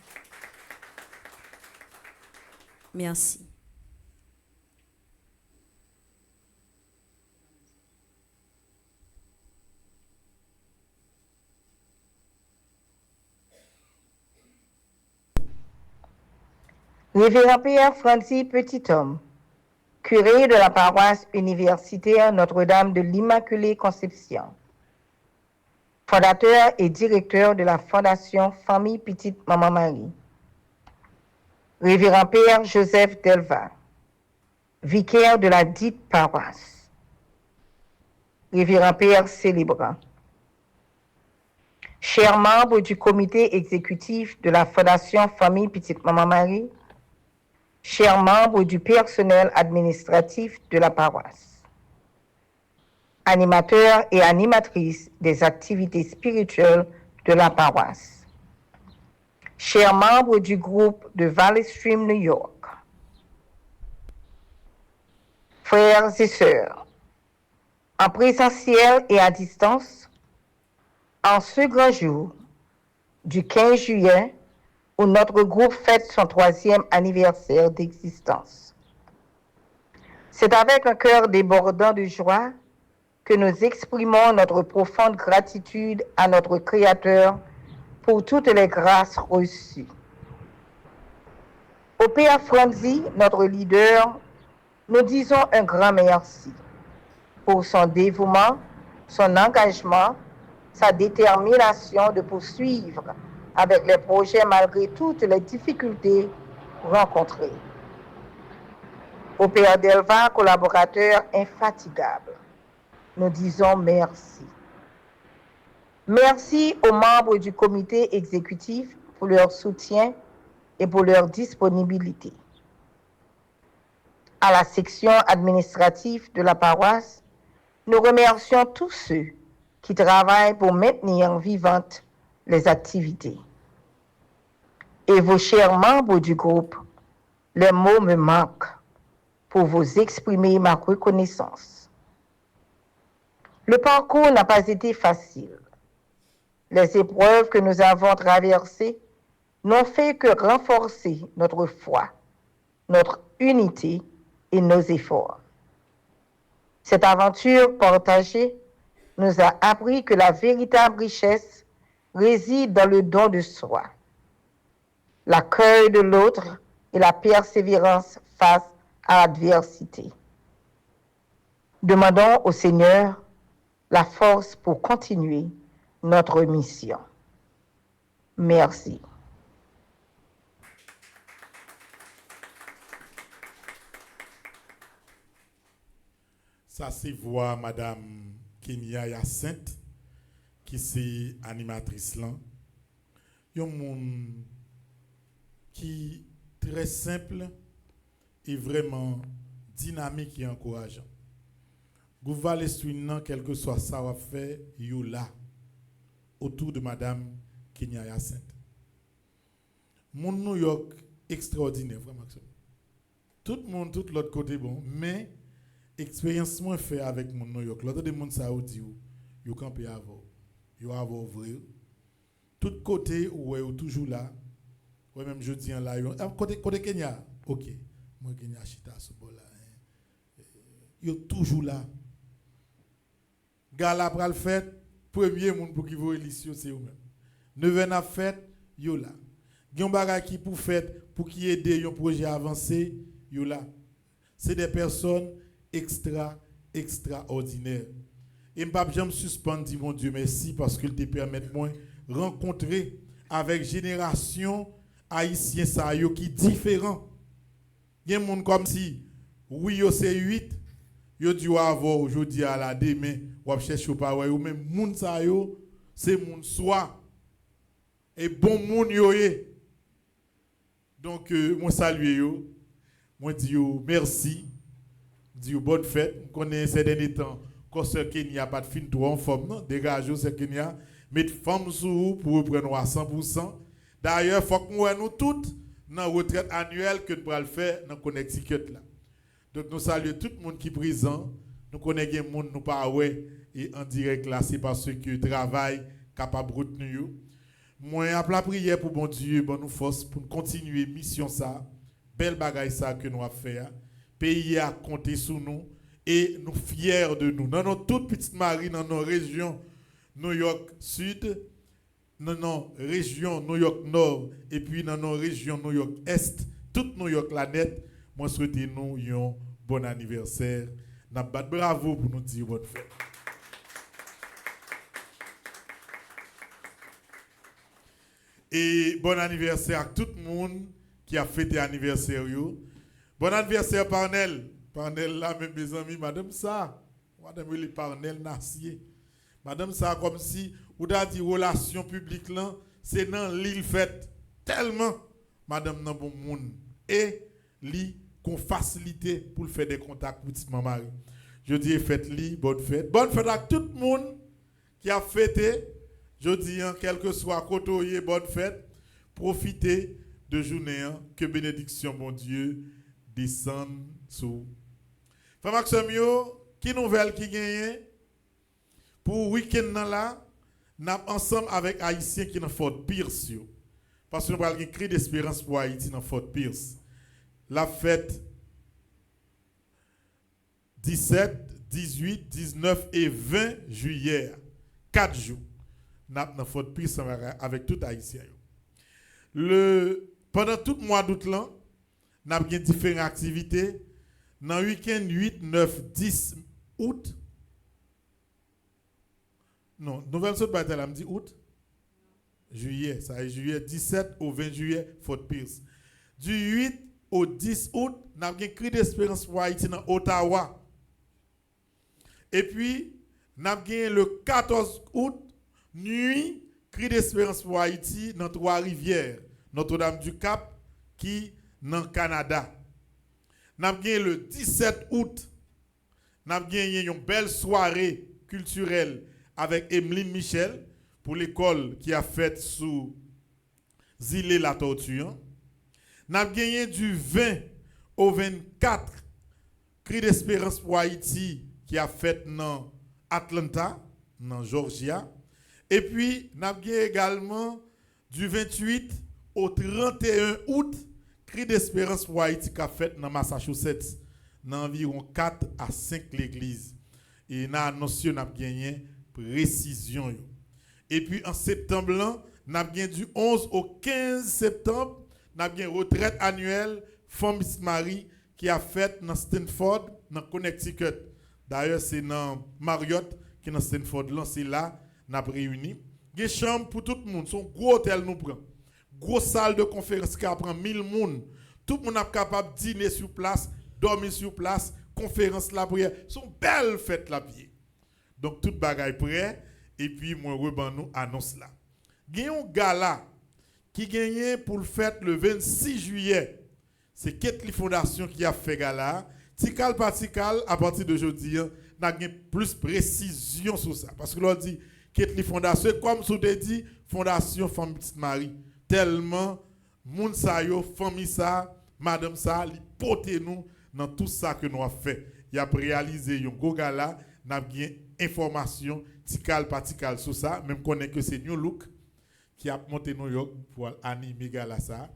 Merci. Révérend Père Francis Petithomme, curé de la paroisse universitaire Notre-Dame de l'Immaculée Conception, fondateur et directeur de la Fondation Famille Petite Maman Marie. Révérend Père Joseph Delva, vicaire de la dite paroisse. Révérend Père célébrant. Chers membres du comité exécutif de la Fondation Famille Petite Maman Marie, chers membres du personnel administratif de la paroisse, animateurs et animatrices des activités spirituelles de la paroisse, chers membres du groupe de Valley Stream New York, frères et sœurs, en présentiel et à distance, en ce grand jour du 15 juillet, où notre groupe fête son 3e anniversaire d'existence. C'est avec un cœur débordant de joie que nous exprimons notre profonde gratitude à notre Créateur pour toutes les grâces reçues. Au Père Franzi, notre leader, nous disons un grand merci pour son dévouement, son engagement, sa détermination de poursuivre avec les projets malgré toutes les difficultés rencontrées. Au Père Delva, collaborateur infatigable, nous disons merci. Merci aux membres du comité exécutif pour leur soutien et pour leur disponibilité. À la section administrative de la paroisse, nous remercions tous ceux qui travaillent pour maintenir vivantes les activités. Et vos chers membres du groupe, les mots me manquent pour vous exprimer ma reconnaissance. Le parcours n'a pas été facile. Les épreuves que nous avons traversées n'ont fait que renforcer notre foi, notre unité et nos efforts. Cette aventure partagée nous a appris que la véritable richesse réside dans le don de soi, l'accueil de l'autre et la persévérance face à l'adversité. Demandons au Seigneur la force pour continuer notre mission. Merci. Ça, c'est voix Madame Kenya Yacinthe, qui est animatrice là. Yon moun qui est très simple et vraiment dynamique et encourageant. Gouval Stream, quel que soit ça, va faire, yo là, autour de Madame Kenya Hyacinthe. Mon New York extraordinaire, vraiment. Tout le monde, tout l'autre côté, bon, mais expérience moi fait avec mon New York. L'autre des monde ça dit, yo campé avant, yo avant vrai. Tout côté où est toujours là. Ouais même je dis en là, côté Kenya. OK. Moi Kenya chita ce bol là. Yo toujours là. Gala pral fête, premier monde pour qui vous élition c'est eux même. Neuvaine a fête, yo là. Gyon bagay qui pour fête pour qui aider un projet avancé, yo là. C'est des personnes extraordinaires. Et m'pap j'aime suspendre dit mon Dieu merci parce qu'il te permet moi rencontrer avec génération haïtien ça yo qui différent. Il y a monde comme si oui yo c'est 8 yo dit avoir aujourd'hui à la demain ou chercher pas ou même monde ça yo c'est monde soit et bon monde yo est. Donc moi salue yo, moi dis yo merci. Dis bonne fête. On connaît ces derniers temps quand ce Kenya pas de fin trop en forme non dégage ce Kenya mettre femme sous pour reprendre à 100%. D'ailleurs faut que nous toutes dans retraite annuelle que nous pourrons le faire dans Connecticut là. Donc nous saluons tout le monde qui est présent. Nous connaissons les monde nous pas ouais et en direct là c'est parce que travail capable de retenir. Moi à la prière pour bon Dieu bon nous force pour continuer mission ça. Belle bagaille ça que nous a fait. Pays a compté sur nous et nous fiers de nous. Dans nos toutes petites marines, dans nos régions New York Sud, dans nos régions New York Nord et puis dans nos régions New York Est, toute New York la net, moi souhaiter nous un bon anniversaire. N'a pas bravo pour nous dire bonne fête. Et bon anniversaire à tout le monde qui a fêté anniversaire. Bon anniversaire Parnell. Parnell là, mes amis, madame ça. Madame le Parnell Nassier. Madame ça, comme si, ou da dit relation publique là, c'est dans l'île fête. Tellement, madame nan bon monde. Et, li, qu'on facilité pour faire des contacts pour petite maman. Je dis, fête li, bonne fête. Bonne fête à tout le monde qui a fêté. Je dis, quel que soit côté, bonne fête. Profitez de journée, que bénédiction, mon Dieu, descende sous. Frère Maxime, qui nouvelle qui gagne pour week-end là, nous ensemble avec Haïtiens qui dans Fort Pierce. Parce que nous avons un cri d'espérance pour Haïti dans Fort Pierce. La fête 17, 18, 19 et 20 juillet. 4 jours. Nous avons dans Fort Pierce avec tout Haïtien. Pendant tout le mois d'août, nous avons différentes activités. Dans le week-end 8, 9, 10 août. Non, nouvelle saute par elle dit août. Juillet, ça est juillet 17 au 20 juillet, Fort Pierce. Du 8 au 10 août, nous avons un cri d'espérance pour Haïti dans Ottawa. Et puis, nous avons le 14 août, nuit, cri d'espérance pour Haïti dans Trois-Rivières, Notre-Dame-du-Cap, qui dans le Canada. Nous avons le 17 août, nous avons une belle soirée culturelle avec Emeline Michel pour l'école qui a fait sous Zilé la Tortue. Nous avons gagné du 20 au 24 cri d'espérance pour Haïti qui a fait dans Atlanta, dans Georgia. Et puis, nous avons gagné également du 28 au 31 août cri d'espérance pour Haïti qui a fait dans Massachusetts, dans environ 4 à 5 l'église. Et nous avons annoncé nous avons gagné précision. Et puis en septembre, nous avons gagné du 11 au 15 septembre, nous avons gagné retraite annuelle Femme Marie qui a fait dans Stanford, dans Connecticut. D'ailleurs, c'est dans Marriott qui est dans Stanford. Là, c'est là, nous avons réuni. Il y a des chambres pour tout le monde. Son gros hôtel nous prend. Grosse salle de conférence qui prend 1000 personnes. Tout le monde est capable de dîner sur place, dormir sur place, conférence la prière. Son belle fête la pied. Donc tout bagaille prêt et puis moi reban nous annonce là. Il y a un gala qui gagnait pour le fête le 26 juillet. C'est Ketli Fondation qui a fait gala. Tikal par tikal, à partir d'aujourd'hui, on a plus de précision sur ça. Parce que l'on dit Ketli Fondation, comme je te dit, Fondation Femme Petite Marie. Tellement, moun sa yo, famille ça, madame ça, li pote nous dans tout ça que nous avons fait. Il a réalisé un gros gala, nous avons information, tikal par tikal sur ça, même connaît que c'est New Look qui a monté New York pour animer gala ça.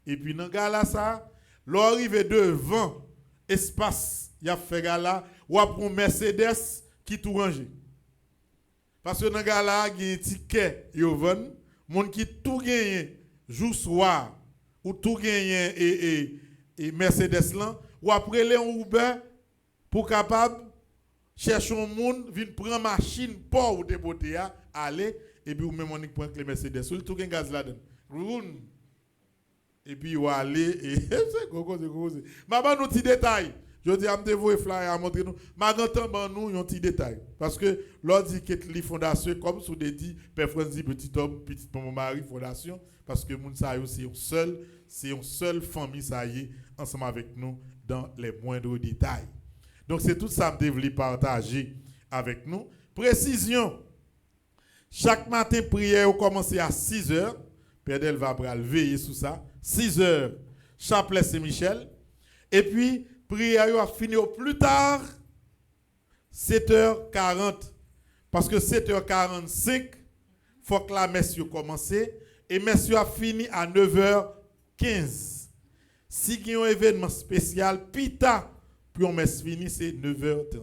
Et puis dans gala ça, l'arrivée devant espace, il a fait gala, ou après un Mercedes qui tout rangé. Parce que dans gala, il y a un ticket, yon moun qui tout gagne jour soir ou tout gagne et Mercedes là, ou après les Uber pour capable chercher un monde vinn prendre machine pour ou dépoter aller et puis ou même on prend les Mercedes ou tout gagne gaz là-dedans. Et puis ou aller et c'est gros. Ma ba nous petit détail. Je dis à me dévoyer flyer à montrer nous. Ma gantan ban nous un petit détail parce que l'on dit que les fondations comme sous des dit Père Franzi petit homme petit maman Marie fondation parce que moun sa yo c'est une seule famille ça y est ensemble avec nous dans les moindres détails. Donc c'est tout ça que je voulais partager avec nous. Précision. Chaque matin prière commence à 6h. Père Del va veiller sur ça. 6h, chapelet Saint-Michel. Et puis, prière va finir au plus tard, 7h40. Parce que 7h45, il faut que la messe commence. Et messe a fini à 9h15. Si il y a un événement spécial, pita, puis on messe fini, c'est 9h30.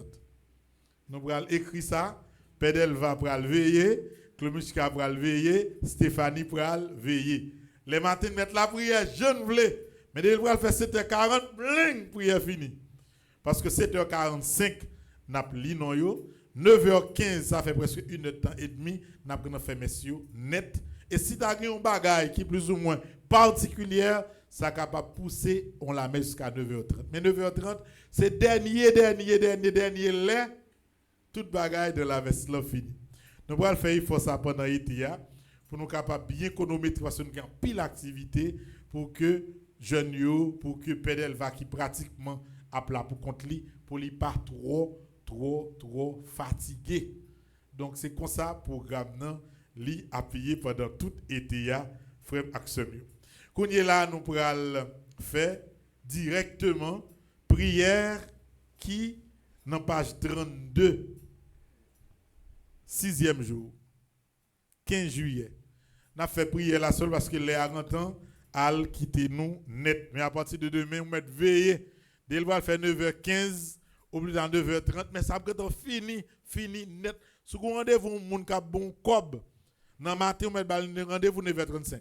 Nous allons écrire ça. Père Del va veiller. Clomichka va veiller. Stéphanie va veiller. Les matins, mettre la prière, je ne voulais. Mais il va faire 7h40, bling, prière finie. Parce que 7h45, n'a pas li non yo. 9h15, ça fait presque 1 heure de temps et demi, n'a pas fait messieurs net. Et si tu as un bagage qui est plus ou moins particulière, ça capable pousser, on la met jusqu'à 9h30. Mais 9h30, c'est dernier lait, toute bagage de la veste là fini. Nous allons faire il faut ça pendant l'été pour nous capables bien chronométrer parce que nous avons pile d'activité pour que jeunes yo, pour que Pédel va qui pratiquement à plat pour contre lui, pour lui pas trop fatigué. Donc c'est comme ça programme nan li appuyé pendant tout été frère action. Qu'on est là nous pourrons faire directement prière qui dans page 32 6e jour 15 juillet. N'a fait prière la seule parce que les arrantants al quitter nous net mais à partir de demain on mettre veiller dès le va faire 9h15 au plus dans 9h30 mais ça après fini net sous rendez-vous moun ka bon cob dans matin on mettre rendez-vous 9h35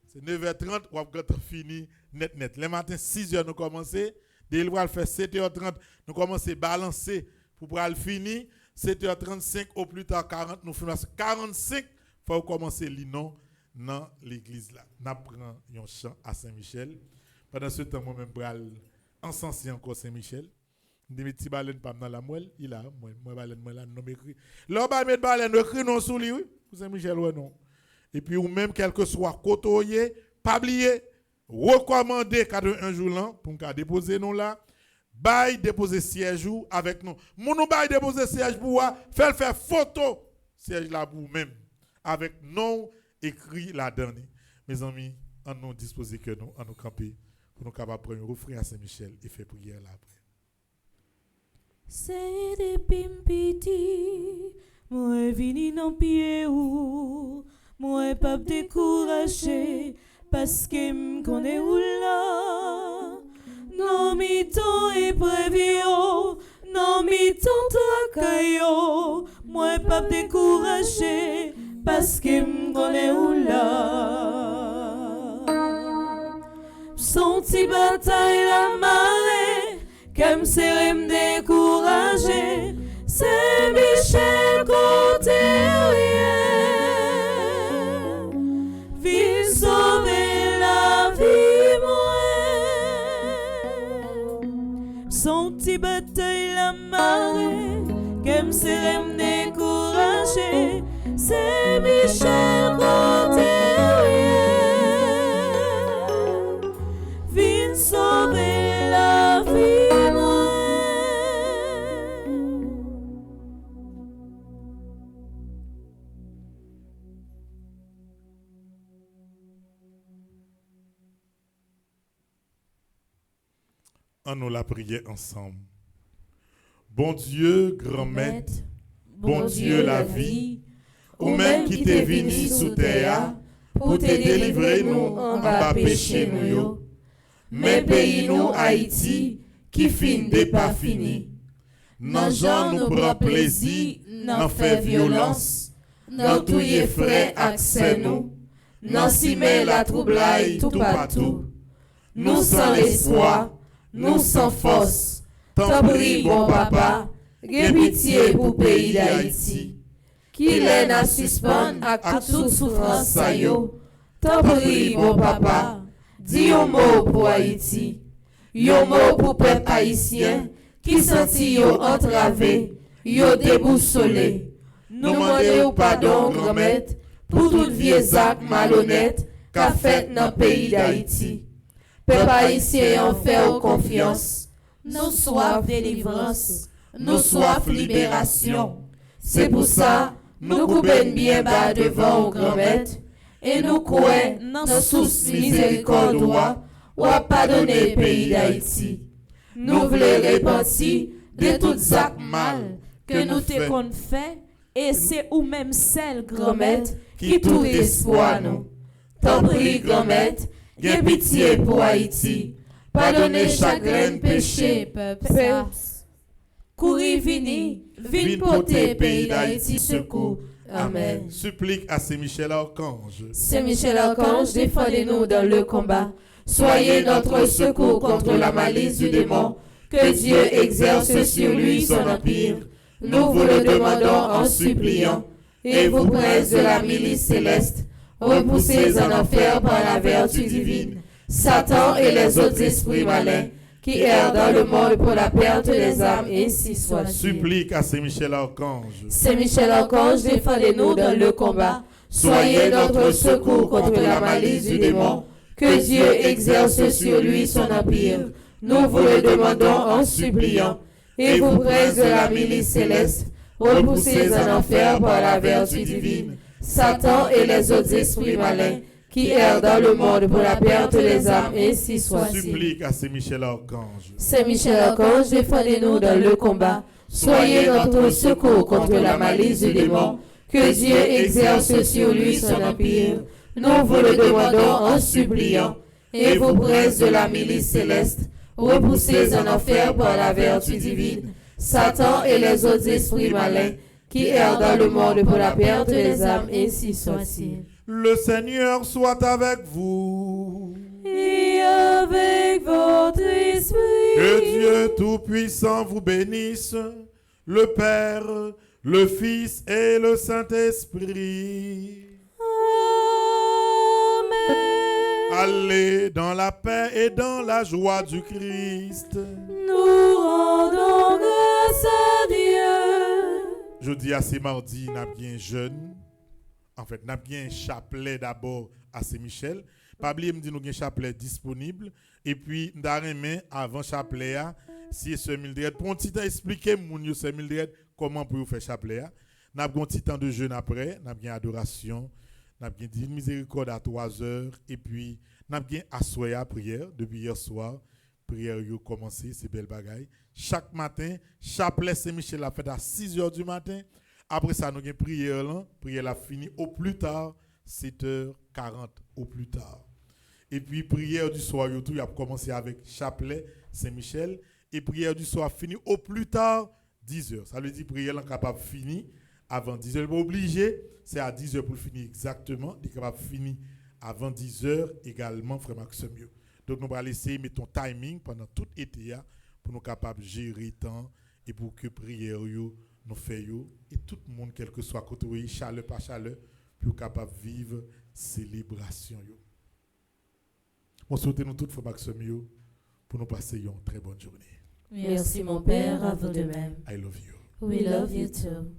c'est 9h30 ou après fini net les matins 6h nous commencer dès le va faire 7h30 nous commencer balancer pour pouvoir le finir 7h35 au plus tard 40 nous finissons 45 faut commencer l'inon dans l'église là. N'a prend un chant à Saint-Michel. Pendant ce temps moi même bral encenser encore Saint-Michel. Des petits baleines pas dans la moelle, il a moi baleine moi là non écrit. Là ba mettre baleine écrit non sous lui pour Saint-Michel ouais non. Et puis ou même quel que soit côtoyer, pas oublier recommander cadeau un jour là pour nous déposer nous là. Bail déposer siège avec nous. Mon bail déposer siège pour faire photo siège là pour même avec nom écrit la dernière. Mes amis, on nous disposer que nous, on nous camper pour nous capables de prendre offrir à Saint-Michel et faire prière là après. C'est des pimpiti, moi vini dans pied ou, moi pas décourager parce que m'connais ou là. Non mi ton et prévio, non mi ton trakayo, moi pas décourager. Parce que m'gone ou là son petit bataille la marée comme c'est me décourager c'est Michel côté rien viens sauver la vie moi son petit bataille la marée comme c'est me décourager c'est Michel Côté. En nous la prière ensemble. Bon Dieu, grand maître, bon Dieu la vie, ou même qui t'est venu sous terre, pour te délivrer nous en bas péché nous yo. Mais pays nous Haïti, qui fin des pas fini. Nan jan nous prend plaisir, nan fait violence, nan touye frère accès nous, nan si met la troublaille tout partout. Nous sans l'espoir, nous sans force, t'en prie bon papa, gen pitié pour pays d'Haïti. Qui l'en a suspend à toute souffrance sa yo, t'en prie bon papa, dis un mot pour Haïti, un mot pour peuple haïtien, qui senti yo entravé, yo déboussolé. Nous demandons pardon, grand-mère, pour tout vieux acte malhonnête qu'a fait dans le pays d'Haïti. Peuple haïtien en fait confiance, nous soif délivrance, nous soif libération. C'est pour ça, nous coupons bien bas devant au grand-mère, et nous croyons dans sous miséricorde ou à pardonner le pays d'Haïti. Nous voulons repentir de tout actes mal que nous te qu'on fait, et c'est ou même celle, grand-mère, qui tout espoir nous. T'en prie, grand-mère, gain pitié pour Haïti. Pardonnez chagrin, péché, peuple. Courir vini, vin porter pays d'Haïti secours. Amen. Supplique à Saint-Michel Archange. Saint-Michel Archange, défendez-nous dans le combat. Soyez notre secours contre la malice du démon. Que Dieu exerce sur lui son empire. Nous vous le demandons en suppliant. Et vous, princes de la milice céleste, repoussez en enfer par la vertu divine Satan et les autres esprits malins qui errent dans le monde pour la perte des âmes, ainsi soit. Supplique à Saint-Michel Archange. Saint-Michel Archange, défendez-nous dans le combat. Soyez notre secours contre la malice du démon. Que Dieu exerce sur lui son empire. Nous vous le demandons en suppliant. Et vous, princes de la milice céleste, repoussez en enfer par la vertu divine Satan et les autres esprits malins qui errent dans le monde pour la perte des âmes, ainsi soit. Supplique à Saint-Michel Archange. Saint-Michel Archange, défendez-nous dans le combat. Soyez notre secours contre la malice du démon. Que Dieu exerce sur lui son empire. Nous vous le demandons en suppliant. Et vous, princes de la milice céleste, repoussez en enfer par la vertu divine Satan et les autres esprits malins qui errent dans le monde pour la perte des âmes, ainsi soit-il. Le Seigneur soit avec vous. Et avec votre esprit. Que Dieu Tout-Puissant vous bénisse, le Père, le Fils et le Saint-Esprit. Allez dans la paix et dans la joie du Christ. Nous rendons grâce à Dieu. Je dis à ces mardis, n'a bien jeune. En fait, n'a bien chapelet d'abord à Saint-Michel. Pas oublier me dit nous un chapelet disponible et puis d'arrimer avant chapelet si ce Mildred pour un petit temps expliquer mon yo ce Mildred comment pour faire chapelet. N'a un petit temps de jeûne après, n'a bien adoration. N'a bien dit miséricorde à 3 heures et puis n'a bien assoya prière depuis hier soir. Prière yo commencé, c'est belle bagaille. Chaque matin, chapelet Saint-Michel a fait à 6 heures du matin. Après ça nous avons prière là, prière la fini au plus tard 7h40 au plus tard. Et puis prière du soir yo tout il a commencé avec chapelet Saint-Michel et prière du soir fini au plus tard 10h. Ça veut dire prière là capable fini avant 10h. Pas obligé, c'est à 10h pour finir exactement, il est capable finir avant 10h également frère Maxime. Donc nous allons essayer mettre ton timing pendant tout l'été pour nous capables de gérer temps et pour que prière yo nous faisons et tout le monde quel que soit côté chaleur par chaleur pour capable vivre célébration yo. On souhaite nous toutes frère Maxime pour nous passer une très bonne journée. Merci mon père, à vous de même. I love you. We love you too.